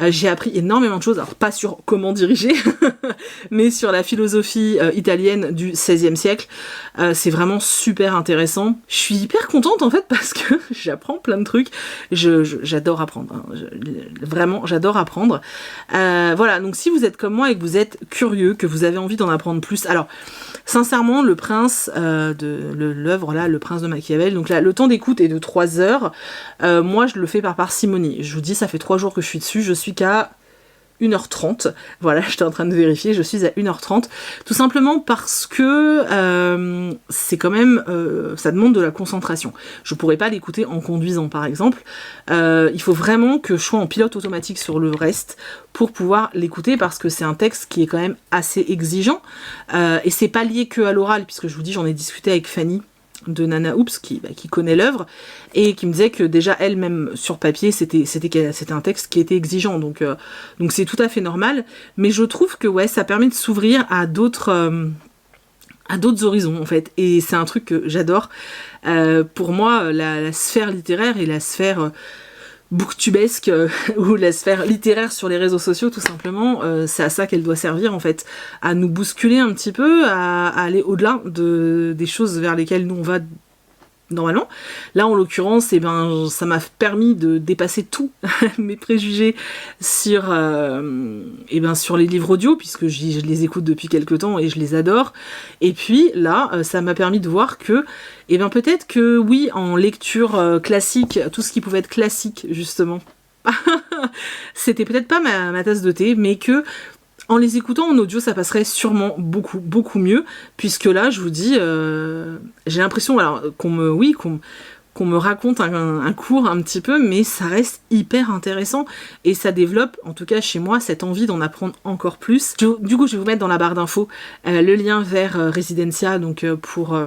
A: J'ai appris énormément de choses, alors pas sur comment diriger, mais sur la philosophie italienne du XVIe siècle. C'est vraiment super intéressant. Je suis hyper contente en fait parce que j'apprends plein de trucs. J'adore apprendre, hein. Vraiment, j'adore apprendre. Voilà, donc si vous êtes comme moi et que vous êtes curieux, que vous avez envie d'en apprendre plus, alors sincèrement, Le Prince l'œuvre là, Le Prince de Machiavel, donc là, le temps d'écoute est de 3 heures. Moi, je le fais par parcimonie. Je vous dis, ça fait 3 jours que je suis dessus, je suis qu'à 1h30, voilà, j'étais en train de vérifier, je suis à 1h30, tout simplement parce que c'est quand même, ça demande de la concentration. Je pourrais pas l'écouter en conduisant par exemple, il faut vraiment que je sois en pilote automatique sur le reste pour pouvoir l'écouter, parce que c'est un texte qui est quand même assez exigeant, et c'est pas lié que à l'oral, puisque je vous dis, j'en ai discuté avec Fanny, Nana Oops qui connaît l'œuvre et qui me disait que déjà elle-même sur papier c'était un texte qui était exigeant, donc c'est tout à fait normal, mais je trouve que ouais, ça permet de s'ouvrir à d'autres horizons en fait, et c'est un truc que j'adore. Pour moi la sphère littéraire et la sphère booktubesque ou la sphère littéraire sur les réseaux sociaux tout simplement, c'est à ça qu'elle doit servir en fait, à nous bousculer un petit peu, à aller au-delà des choses vers lesquelles nous on va normalement. Là en l'occurrence, ça m'a permis de dépasser tous mes préjugés sur les livres audio, puisque je les écoute depuis quelques temps et je les adore. Et puis là, ça m'a permis de voir que peut-être que oui, en lecture classique, tout ce qui pouvait être classique justement, c'était peut-être pas ma tasse de thé, mais que en les écoutant en audio, ça passerait sûrement beaucoup, beaucoup mieux, puisque là, je vous dis, j'ai l'impression qu'on me raconte un cours un petit peu, mais ça reste hyper intéressant, et ça développe, en tout cas chez moi, cette envie d'en apprendre encore plus. Du coup, je vais vous mettre dans la barre d'infos le lien vers Residencia, donc pour...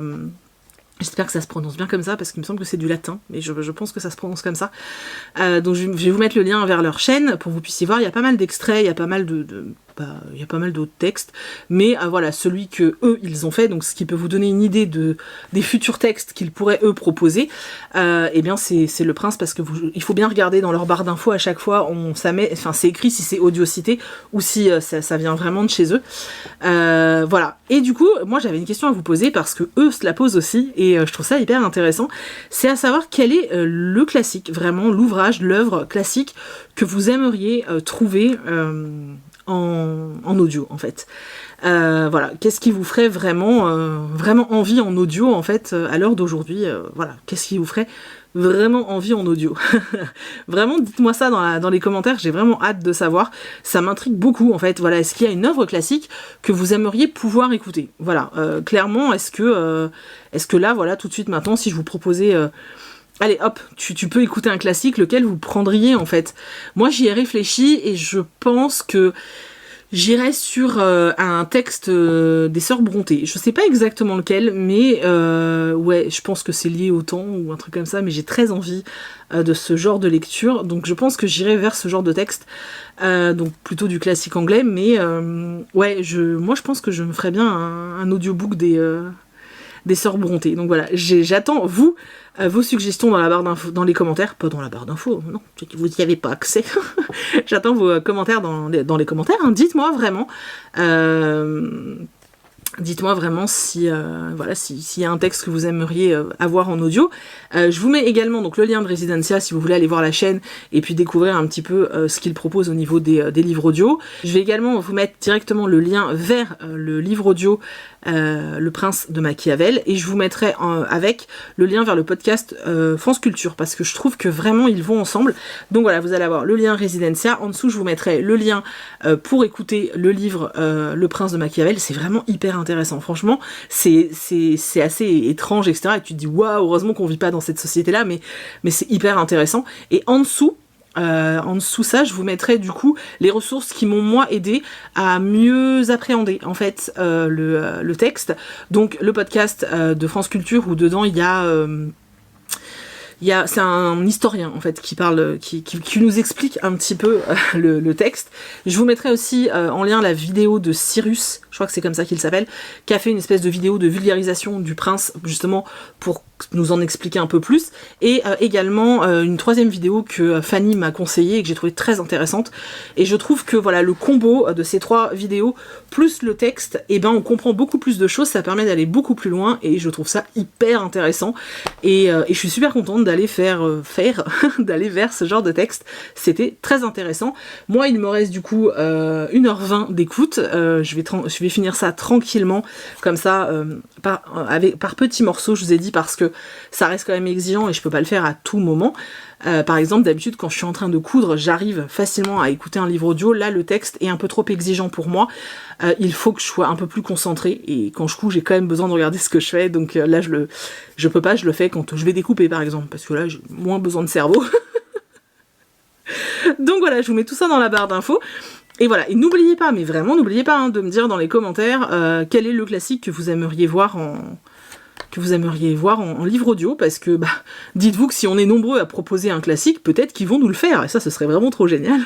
A: J'espère que ça se prononce bien comme ça, parce qu'il me semble que c'est du latin, mais je pense que ça se prononce comme ça. Donc je vais vous mettre le lien vers leur chaîne, pour que vous puissiez voir. Il y a pas mal d'extraits, il y a pas mal il y a pas mal d'autres textes, mais voilà, celui que eux ils ont fait, donc ce qui peut vous donner une idée des futurs textes qu'ils pourraient eux proposer, c'est Le Prince, parce que il faut bien regarder dans leur barre d'infos à chaque fois, c'est écrit si c'est audio-cité ou si ça vient vraiment de chez eux. Voilà, et du coup, moi j'avais une question à vous poser, parce que eux se la posent aussi, et je trouve ça hyper intéressant, c'est à savoir quel est le classique, vraiment l'ouvrage, l'œuvre classique que vous aimeriez trouver en audio en fait. Voilà, qu'est-ce qui vous ferait vraiment envie en audio en fait à l'heure d'aujourd'hui, voilà, qu'est-ce qui vous ferait vraiment envie en audio. Vraiment, dites-moi ça dans les commentaires, j'ai vraiment hâte de savoir, ça m'intrigue beaucoup en fait. Voilà, est-ce qu'il y a une œuvre classique que vous aimeriez pouvoir écouter? Voilà, clairement, est-ce que là, voilà, tout de suite maintenant, si je vous proposais... allez hop, tu peux écouter un classique, lequel vous prendriez en fait? Moi j'y ai réfléchi et je pense que j'irais sur un texte des Sœurs Brontë. Je sais pas exactement lequel, mais ouais, je pense que c'est lié au temps ou un truc comme ça, mais j'ai très envie de ce genre de lecture, donc je pense que j'irai vers ce genre de texte, donc plutôt du classique anglais, mais ouais, moi je pense que je me ferais bien un audiobook des Sœurs Brontë. Donc voilà, j'attends vos suggestions dans la barre d'infos, dans les commentaires, pas dans la barre d'infos, non, vous n'y avez pas accès. J'attends vos commentaires dans les commentaires, hein. Dites-moi vraiment. Dites-moi vraiment si s'il y a un texte que vous aimeriez avoir en audio. Je vous mets également donc le lien de Residencia si vous voulez aller voir la chaîne et puis découvrir un petit peu ce qu'ils proposent au niveau des livres audio. Je vais également vous mettre directement le lien vers le livre audio Le Prince de Machiavel, et je vous mettrai avec le lien vers le podcast France Culture, parce que je trouve que vraiment ils vont ensemble. Donc voilà, vous allez avoir le lien Residencia, en dessous je vous mettrai le lien pour écouter le livre Le Prince de Machiavel. C'est vraiment hyper intéressant, franchement, c'est assez étrange, etc. Et tu te dis waouh, heureusement qu'on vit pas dans cette société là, mais c'est hyper intéressant. Et en dessous ça, je vous mettrai du coup les ressources qui m'ont moi aidé à mieux appréhender en fait le texte. Donc le podcast de France Culture, où dedans il y a c'est un historien en fait qui parle, qui nous explique un petit peu le texte. Je vous mettrai aussi en lien la vidéo de Cyrus, je crois que c'est comme ça qu'il s'appelle, qui a fait une espèce de vidéo de vulgarisation du Prince, justement pour nous en expliquer un peu plus, et également une troisième vidéo que Fanny m'a conseillée et que j'ai trouvé très intéressante. Et je trouve que voilà, le combo de ces trois vidéos plus le texte, et on comprend beaucoup plus de choses, ça permet d'aller beaucoup plus loin, et je trouve ça hyper intéressant. Et je suis super contente d'aller d'aller vers ce genre de texte. C'était très intéressant. Moi, il me reste du coup 1h20 d'écoute. Je vais finir ça tranquillement, comme ça, par petits morceaux, je vous ai dit, parce que ça reste quand même exigeant et je peux pas le faire à tout moment. Par exemple, d'habitude, quand je suis en train de coudre, j'arrive facilement à écouter un livre audio. Là, le texte est un peu trop exigeant pour moi. Il faut que je sois un peu plus concentrée, et quand je couds, j'ai quand même besoin de regarder ce que je fais. Donc là, je peux pas, je le fais quand je vais découper, par exemple, parce que là, j'ai moins besoin de cerveau. Donc voilà, je vous mets tout ça dans la barre d'infos. Et voilà, et n'oubliez pas, mais vraiment n'oubliez pas de me dire dans les commentaires quel est le classique que vous aimeriez voir que vous aimeriez voir en livre audio, parce que dites-vous que si on est nombreux à proposer un classique, peut-être qu'ils vont nous le faire, et ça, ce serait vraiment trop génial.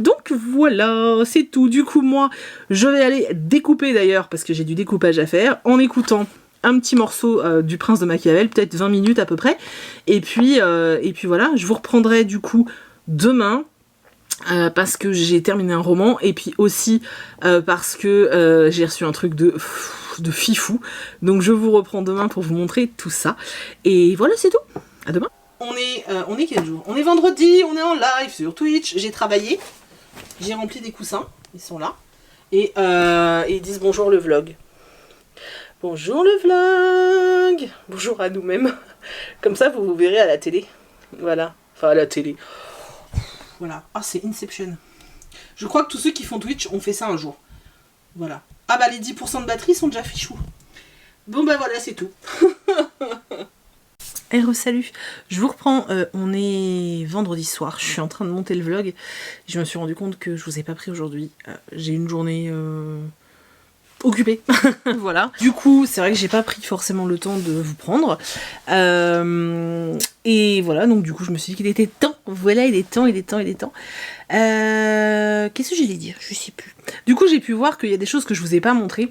A: Donc voilà, c'est tout. Du coup, moi, je vais aller découper d'ailleurs, parce que j'ai du découpage à faire, en écoutant un petit morceau du Prince de Machiavel, peut-être 20 minutes à peu près. Et puis voilà, je vous reprendrai du coup demain, parce que j'ai terminé un roman, et puis aussi parce que j'ai reçu un truc de fifou. Donc je vous reprends demain pour vous montrer tout ça. Et voilà, c'est tout. À demain. On est quel jour? On est vendredi, on est en live sur Twitch. J'ai travaillé, j'ai rempli des coussins, ils sont là. Et ils disent bonjour le vlog. Bonjour le vlog. Bonjour à nous-mêmes. Comme ça, vous verrez à la télé. Voilà. Enfin, à la télé. Voilà. Ah, c'est Inception. Je crois que tous ceux qui font Twitch ont fait ça un jour. Voilà. Ah bah, les 10% de batterie sont déjà fichous. Bon bah voilà, c'est tout. Salut, je vous reprends, on est vendredi soir, je suis en train de monter le vlog, je me suis rendu compte que je vous ai pas pris aujourd'hui, j'ai une journée occupée, voilà. Du coup, c'est vrai que j'ai pas pris forcément le temps de vous prendre, et voilà, donc du coup je me suis dit qu'il était temps, voilà, il est temps. Qu'est-ce que j'allais dire? Je sais plus. Du coup, j'ai pu voir qu'il y a des choses que je vous ai pas montrées.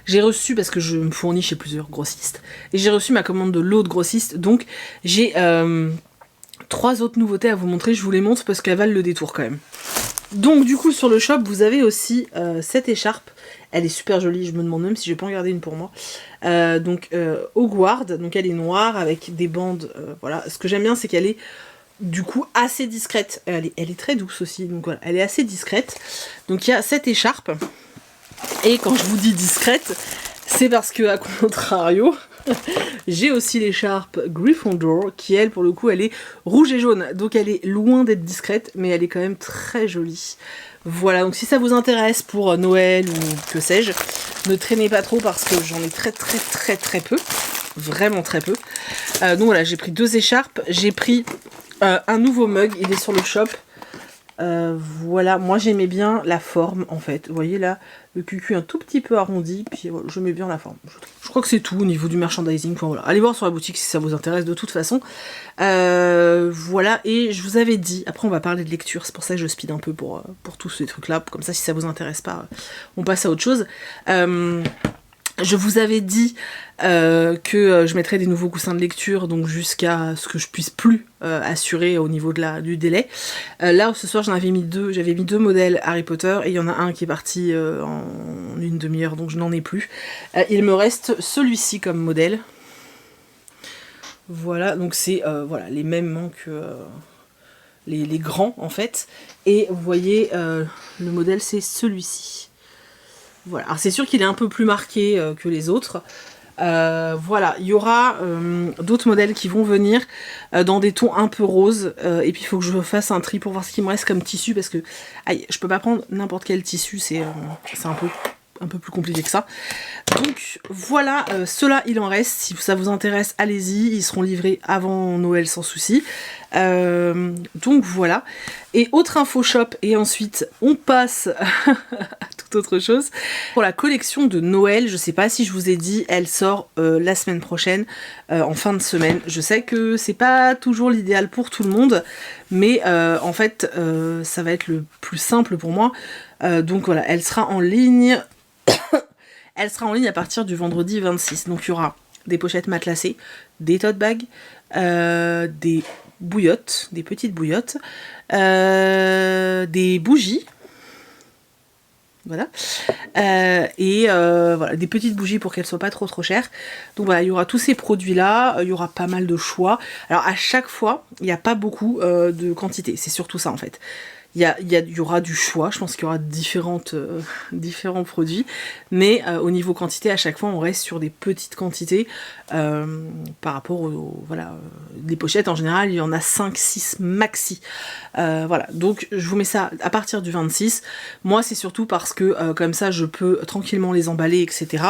A: J'ai reçu, parce que je me fournis chez plusieurs grossistes, et j'ai reçu ma commande de l'autre grossiste, donc j'ai 3 autres nouveautés à vous montrer. Je vous les montre parce qu'elles valent le détour quand même. Donc du coup, sur le shop, vous avez aussi cette écharpe. Elle est super jolie, je me demande même si je vais pas en garder une pour moi. Donc Hogwarts, donc elle est noire avec des bandes, voilà. Ce que j'aime bien, c'est qu'elle est du coup assez discrète. Elle est très douce aussi, donc voilà, elle est assez discrète. Donc il y a cette écharpe. Et quand je vous dis discrète, c'est parce que, à contrario, j'ai aussi l'écharpe Gryffondor, qui elle, pour le coup, elle est rouge et jaune. Donc elle est loin d'être discrète, mais elle est quand même très jolie. Voilà, donc si ça vous intéresse pour Noël ou que sais-je, ne traînez pas trop parce que j'en ai très peu. Vraiment très peu. Donc voilà, j'ai pris 2 écharpes. J'ai pris un nouveau mug, il est sur le shop. Voilà, moi j'aimais bien la forme en fait. Vous voyez là, le cucu un tout petit peu arrondi, puis voilà, j'aimais bien la forme. Je crois que c'est tout au niveau du merchandising. Enfin, voilà. Allez voir sur la boutique si ça vous intéresse de toute façon. Voilà, et je vous avais dit, après on va parler de lecture, c'est pour ça que je speed un peu pour tous ces trucs là, comme ça si ça vous intéresse pas, on passe à autre chose. Je vous avais dit que je mettrais des nouveaux coussins de lecture, donc jusqu'à ce que je puisse plus assurer au niveau du délai. Là, ce soir, j'avais mis 2 modèles Harry Potter, et il y en a un qui est parti en une demi-heure, donc je n'en ai plus. Il me reste celui-ci comme modèle. Voilà, donc c'est voilà, les mêmes que les grands, en fait. Et vous voyez, le modèle, c'est celui-ci. Voilà, alors c'est sûr qu'il est un peu plus marqué que les autres. Voilà, il y aura d'autres modèles qui vont venir dans des tons un peu roses. Et puis il faut que je fasse un tri pour voir ce qu'il me reste comme tissu, parce que aïe, je peux pas prendre n'importe quel tissu, c'est un peu plus compliqué que ça. Donc voilà, ceux-là il en reste. Si ça vous intéresse, allez-y, ils seront livrés avant Noël sans souci. Donc voilà. Et autre info shop, et ensuite on passe à toute autre chose. Pour la collection de Noël, je sais pas si je vous ai dit, elle sort la semaine prochaine, en fin de semaine. Je sais que c'est pas toujours l'idéal pour tout le monde, mais en fait ça va être le plus simple pour moi. Donc voilà, elle sera en ligne. Elle sera en ligne à partir du vendredi 26. Donc il y aura des pochettes matelassées, des tote bags, des bouillottes, des petites bouillottes, des bougies. Voilà. Voilà, des petites bougies pour qu'elles soient pas trop chères. Donc voilà, il y aura tous ces produits-là, il y aura pas mal de choix. Alors à chaque fois, il n'y a pas beaucoup de quantité, c'est surtout ça en fait. Il y aura du choix, je pense qu'il y aura différents produits, mais au niveau quantité, à chaque fois, on reste sur des petites quantités par rapport voilà, les pochettes, en général, il y en a 5-6 maxi. Voilà, donc je vous mets ça à partir du 26. Moi, c'est surtout parce que comme ça, je peux tranquillement les emballer, etc.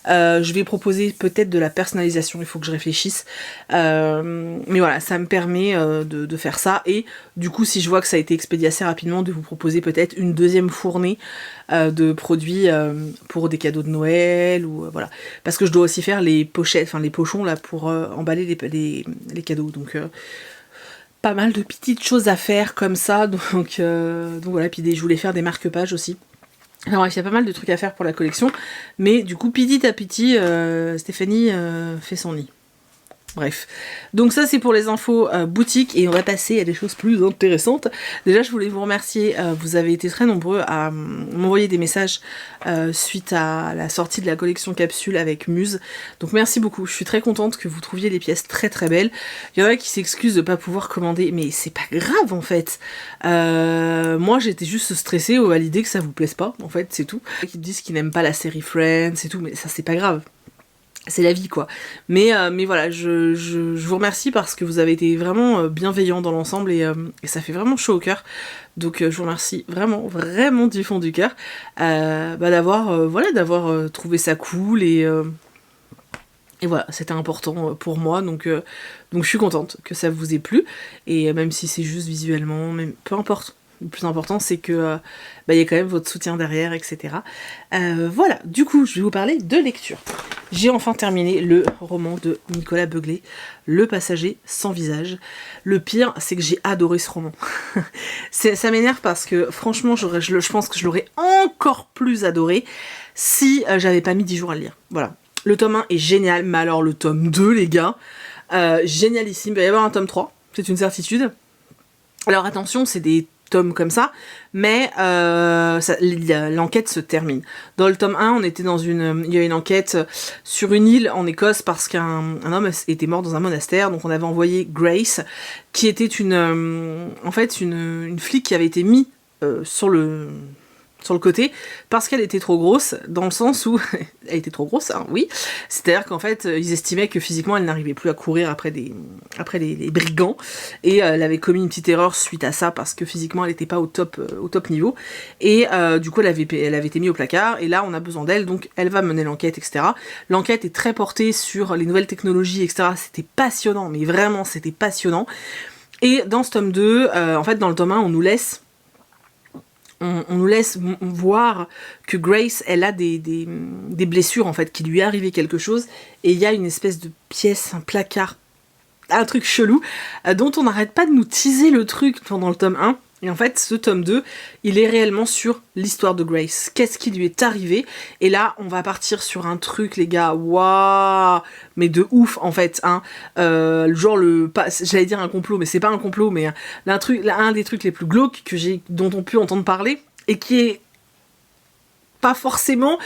A: Je vais proposer peut-être de la personnalisation, il faut que je réfléchisse. Mais voilà, ça me permet de faire ça, et du coup, si je vois que ça a été expédié assez assez rapidement de vous proposer peut-être une deuxième fournée de produits pour des cadeaux de Noël ou voilà. Parce que je dois aussi faire les pochettes, enfin les pochons là pour emballer les cadeaux. Donc pas mal de petites choses à faire comme ça. Donc voilà, puis je voulais faire des marque-pages aussi. Alors il y a pas mal de trucs à faire pour la collection, mais du coup petit à petit Stéphanie fait son nid. Bref, donc ça c'est pour les infos boutique et on va passer à des choses plus intéressantes. Déjà je voulais vous remercier, vous avez été très nombreux à m'envoyer des messages suite à la sortie de la collection capsule avec Muse. Donc merci beaucoup, je suis très contente que vous trouviez les pièces très très belles. Il y en a qui s'excusent de pas pouvoir commander, mais c'est pas grave en fait. Moi j'étais juste stressée à l'idée que ça vous plaise pas, en fait c'est tout. Qui disent qu'ils n'aiment pas la série Friends et tout, mais ça c'est pas grave. C'est la vie quoi. Mais voilà, je vous remercie parce que vous avez été vraiment bienveillants dans l'ensemble et ça fait vraiment chaud au cœur. Donc je vous remercie vraiment, vraiment du fond du cœur d'avoir trouvé ça cool et voilà, c'était important pour moi, donc je suis contente que ça vous ait plu. Et même si c'est juste visuellement, même, peu importe. Le plus important, c'est que y a quand même votre soutien derrière, etc. Voilà, du coup, je vais vous parler de lecture. J'ai enfin terminé le roman de Nicolas Beuglet, Le Passager sans visage. Le pire, c'est que j'ai adoré ce roman. Ça m'énerve parce que, franchement, je pense que je l'aurais encore plus adoré si j'avais pas mis 10 jours à le lire. Voilà. Le tome 1 est génial, mais alors le tome 2, les gars, génialissime. Il va y avoir un tome 3, c'est une certitude. Alors attention, c'est des tomes comme ça, mais l'enquête se termine. Dans le tome 1, il y a une enquête sur une île en Écosse parce qu'un homme était mort dans un monastère, donc on avait envoyé Grace, qui était une flic qui avait été mise sur le côté parce qu'elle était trop grosse, dans le sens où elle était trop grosse, hein, oui, c'est-à-dire qu'en fait ils estimaient que physiquement elle n'arrivait plus à courir après les brigands et elle avait commis une petite erreur suite à ça parce que physiquement elle n'était pas au top niveau et du coup elle avait été mise au placard et là on a besoin d'elle, donc elle va mener l'enquête, etc. L'enquête est très portée sur les nouvelles technologies, etc. C'était passionnant, mais vraiment c'était passionnant. Et dans ce tome 2, en fait dans le tome 1 on nous laisse voir que Grace, elle a des blessures en fait, qu'il lui est arrivé quelque chose, et il y a une espèce de pièce, un placard, un truc chelou, dont on n'arrête pas de nous teaser le truc pendant le tome 1, et en fait ce tome 2, il est réellement sur l'histoire de Grace, qu'est-ce qui lui est arrivé, et là on va partir sur un truc les gars, waouh, mais de ouf en fait, hein, genre j'allais dire un complot, mais c'est pas un complot, mais un des trucs les plus glauques dont on peut entendre parler, et qui est pas forcément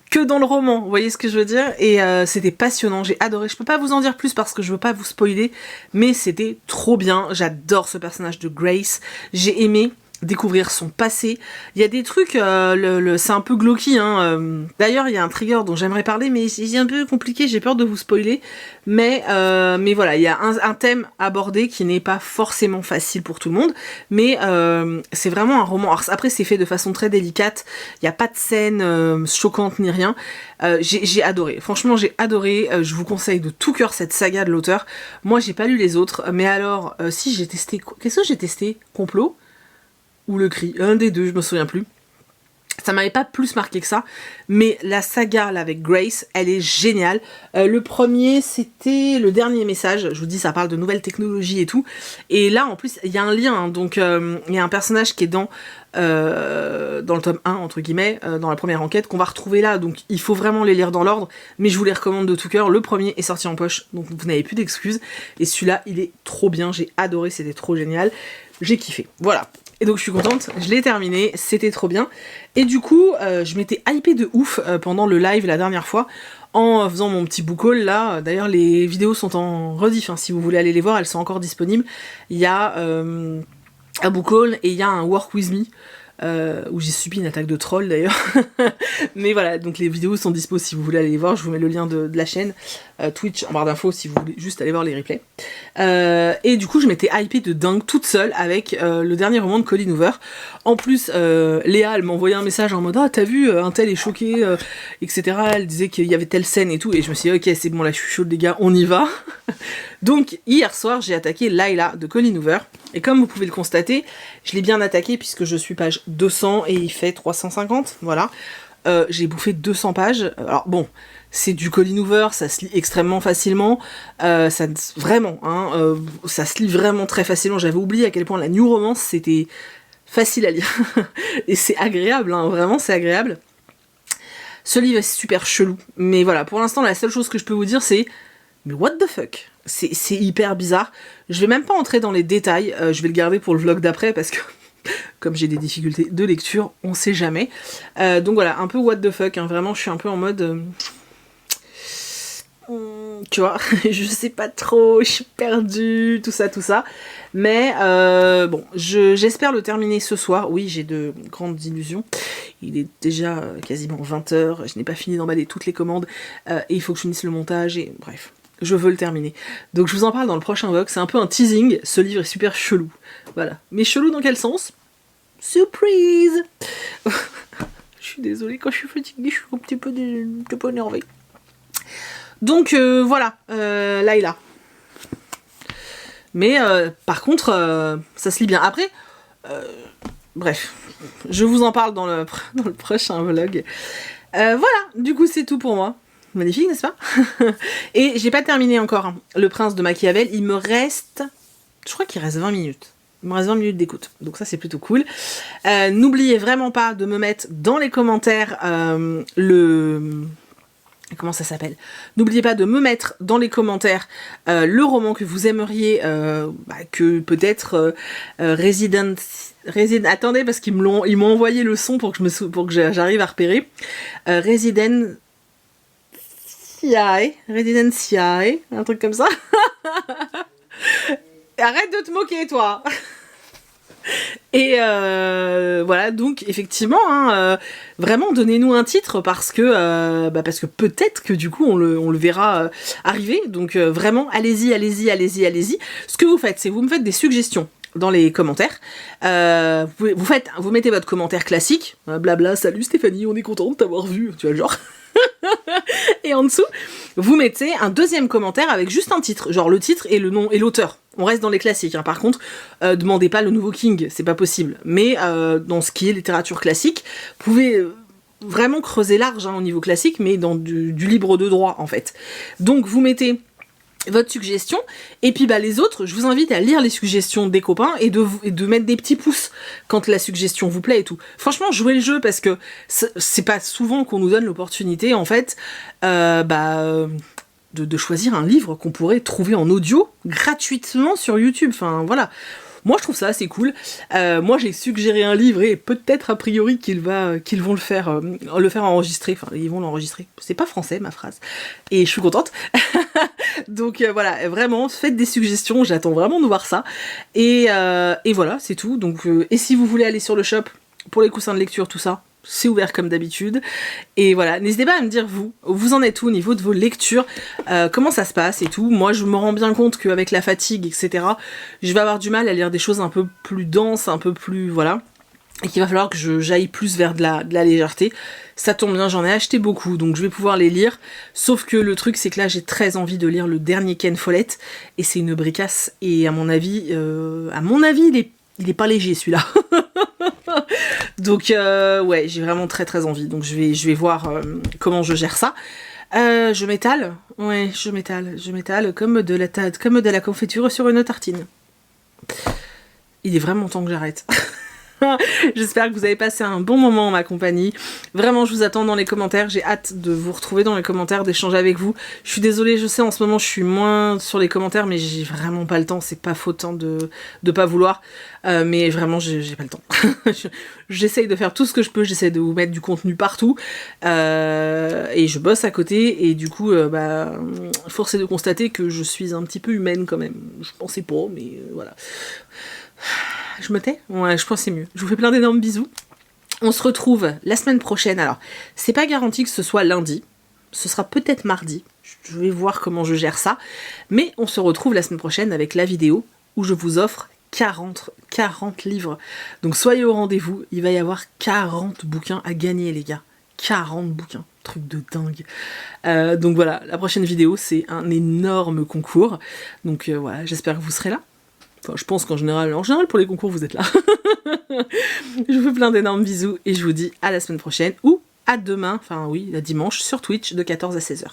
A: que dans le roman, vous voyez ce que je veux dire, et c'était passionnant, j'ai adoré, je peux pas vous en dire plus parce que je veux pas vous spoiler, mais c'était trop bien, j'adore ce personnage de Grace, j'ai aimé découvrir son passé, il y a des trucs, c'est un peu glauque, hein, d'ailleurs il y a un trigger dont j'aimerais parler, mais c'est un peu compliqué, j'ai peur de vous spoiler, mais voilà, il y a un thème abordé qui n'est pas forcément facile pour tout le monde, mais c'est vraiment un roman, alors, après c'est fait de façon très délicate, il n'y a pas de scène choquante ni rien, j'ai adoré, franchement j'ai adoré, je vous conseille de tout cœur cette saga de l'auteur. Moi j'ai pas lu les autres, mais alors si j'ai testé, qu'est-ce que j'ai testé, Complot ou Le Cri, un des deux, je me souviens plus. Ça m'avait pas plus marqué que ça, mais la saga là avec Grace, elle est géniale. Le premier, c'était le dernier message, je vous dis, ça parle de nouvelles technologies et tout, et là en plus il y a un lien, hein, donc il y a un personnage qui est dans le tome 1 entre guillemets, dans la première enquête, qu'on va retrouver là, donc il faut vraiment les lire dans l'ordre, mais je vous les recommande de tout cœur. Le premier est sorti en poche, donc vous n'avez plus d'excuses, et celui-là il est trop bien, j'ai adoré, c'était trop génial, j'ai kiffé, voilà. Et donc je suis contente, je l'ai terminé, c'était trop bien. Et du coup, je m'étais hypée de ouf pendant le live la dernière fois, en faisant mon petit book haul là. D'ailleurs les vidéos sont en rediff, hein, si vous voulez aller les voir, elles sont encore disponibles. Il y a un book haul et il y a un work with me, où j'ai subi une attaque de troll d'ailleurs. Mais voilà, donc les vidéos sont dispo si vous voulez aller les voir, je vous mets le lien de la chaîne
B: Twitch en barre d'infos si vous voulez juste aller voir les replays. Et du coup, je m'étais hypée de dingue toute seule avec le dernier roman de Colleen Hoover. En plus, Léa, elle m'envoyait un message en mode ah t'as vu, un tel est choqué, etc. Elle disait qu'il y avait telle scène et tout, et je me suis dit ok c'est bon là je suis chaude les gars, on y va. Donc hier soir j'ai attaqué Layla de Colleen Hoover, et comme vous pouvez le constater, je l'ai bien attaqué puisque je suis page 200 et il fait 350, voilà. J'ai bouffé 200 pages, alors bon, c'est du Colleen Hoover, ça se lit extrêmement facilement, vraiment, hein, ça se lit vraiment très facilement. J'avais oublié à quel point la New Romance c'était facile à lire, et c'est agréable, hein, vraiment c'est agréable. Ce livre est super chelou, mais voilà, pour l'instant la seule chose que je peux vous dire c'est mais what the fuck, c'est hyper bizarre. Je vais même pas entrer dans les détails, je vais le garder pour le vlog d'après parce que comme j'ai des difficultés de lecture, on sait jamais. Donc voilà, un peu what the fuck, hein, vraiment je suis un peu en mode... tu vois, je sais pas trop, je suis perdue, tout ça. Mais bon, j'espère le terminer ce soir. Oui, j'ai de grandes illusions. Il est déjà quasiment 20h, je n'ai pas fini d'emballer toutes les commandes, et il faut que je finisse le montage, et bref, je veux le terminer. Donc je vous en parle dans le prochain vlog, c'est un peu un teasing, ce livre est super chelou. Voilà. Mais chelou dans quel sens? Surprise. Je suis désolée, quand je suis fatiguée, je suis un petit peu énervée. Donc voilà, Layla. Mais par contre, ça se lit bien. Après, bref, je vous en parle dans le prochain vlog. Voilà, du coup c'est tout pour moi. Magnifique, n'est-ce pas? Et j'ai pas terminé encore hein, Le Prince de Machiavel. Il me reste... Je crois qu'il reste 20 minutes. Il me reste 20 minutes d'écoute. Donc ça c'est plutôt cool. N'oubliez vraiment pas de me mettre dans les commentaires comment ça s'appelle? N'oubliez pas de me mettre dans les commentaires le roman que vous aimeriez, que peut-être attendez, parce qu'ils m'ont envoyé le son pour que j'arrive à repérer. Residenciae, un truc comme ça. Arrête de te moquer, toi. Et voilà, donc effectivement, hein, vraiment donnez-nous un titre parce que peut-être que du coup on le verra arriver. Donc vraiment, allez-y. Ce que vous faites, c'est vous me faites des suggestions dans les commentaires. Vous mettez votre commentaire classique, blabla, salut Stéphanie, on est content de t'avoir vu, tu vois le genre. Et en dessous, vous mettez un deuxième commentaire avec juste un titre, genre le titre et le nom et l'auteur. On reste dans les classiques, hein. Par contre, demandez pas le nouveau King, c'est pas possible. Mais dans ce qui est littérature classique, vous pouvez vraiment creuser large hein, au niveau classique, mais dans du libre de droit en fait. Donc vous mettez votre suggestion, et puis les autres, je vous invite à lire les suggestions des copains et de mettre des petits pouces quand la suggestion vous plaît et tout. Franchement, jouez le jeu parce que c'est pas souvent qu'on nous donne l'opportunité en fait de choisir un livre qu'on pourrait trouver en audio gratuitement sur YouTube. Enfin voilà. Moi je trouve ça assez cool. Moi j'ai suggéré un livre et peut-être a priori qu'ils vont le faire enregistrer. Enfin ils vont l'enregistrer. C'est pas français ma phrase. Et je suis contente. Donc voilà, vraiment faites des suggestions. J'attends vraiment de voir ça. Et voilà, c'est tout. Donc et si vous voulez aller sur le shop pour les coussins de lecture, tout ça, c'est ouvert comme d'habitude. Et voilà, n'hésitez pas à me dire vous en êtes où au niveau de vos lectures, comment ça se passe et tout. Moi je me rends bien compte qu'avec la fatigue, etc., je vais avoir du mal à lire des choses un peu plus denses, un peu plus... voilà. Et qu'il va falloir que j'aille plus vers de la légèreté. Ça tombe bien, j'en ai acheté beaucoup, donc je vais pouvoir les lire. Sauf que le truc, c'est que là, j'ai très envie de lire le dernier Ken Follett. Et c'est une bricasse. Et à mon avis, il est pas léger, celui-là. Donc, ouais, j'ai vraiment très très envie. Donc je vais voir comment je gère ça. Je m'étale. Ouais, je m'étale comme de la confiture sur une tartine. Il est vraiment temps que j'arrête. J'espère que vous avez passé un bon moment en ma compagnie. Vraiment, je vous attends dans les commentaires. J'ai hâte de vous retrouver dans les commentaires, d'échanger avec vous. Je suis désolée, je sais, en ce moment, je suis moins sur les commentaires, mais j'ai vraiment pas le temps. C'est pas faute hein, de pas vouloir. Mais vraiment, j'ai pas le temps. J'essaye de faire tout ce que je peux. J'essaye de vous mettre du contenu partout. Et je bosse à côté. Et du coup, force est de constater que je suis un petit peu humaine quand même. Je pensais pas, mais voilà. Je me tais? Ouais, je pense que c'est mieux. Je vous fais plein d'énormes bisous. On se retrouve la semaine prochaine. Alors, c'est pas garanti que ce soit lundi. Ce sera peut-être mardi.
A: je vais voir comment je gère ça. Mais on se retrouve la semaine prochaine avec la vidéo où je vous offre 40 livres. Donc soyez au rendez-vous, il va y avoir 40 bouquins à gagner les gars. 40 bouquins, truc de dingue. Donc voilà, la prochaine vidéo c'est un énorme concours. Donc voilà, j'espère que vous serez là. Enfin, je pense qu'en général pour les concours vous êtes là. Je vous fais plein d'énormes bisous et je vous dis à la semaine prochaine ou à demain, enfin oui, à dimanche sur Twitch de 14 à 16h.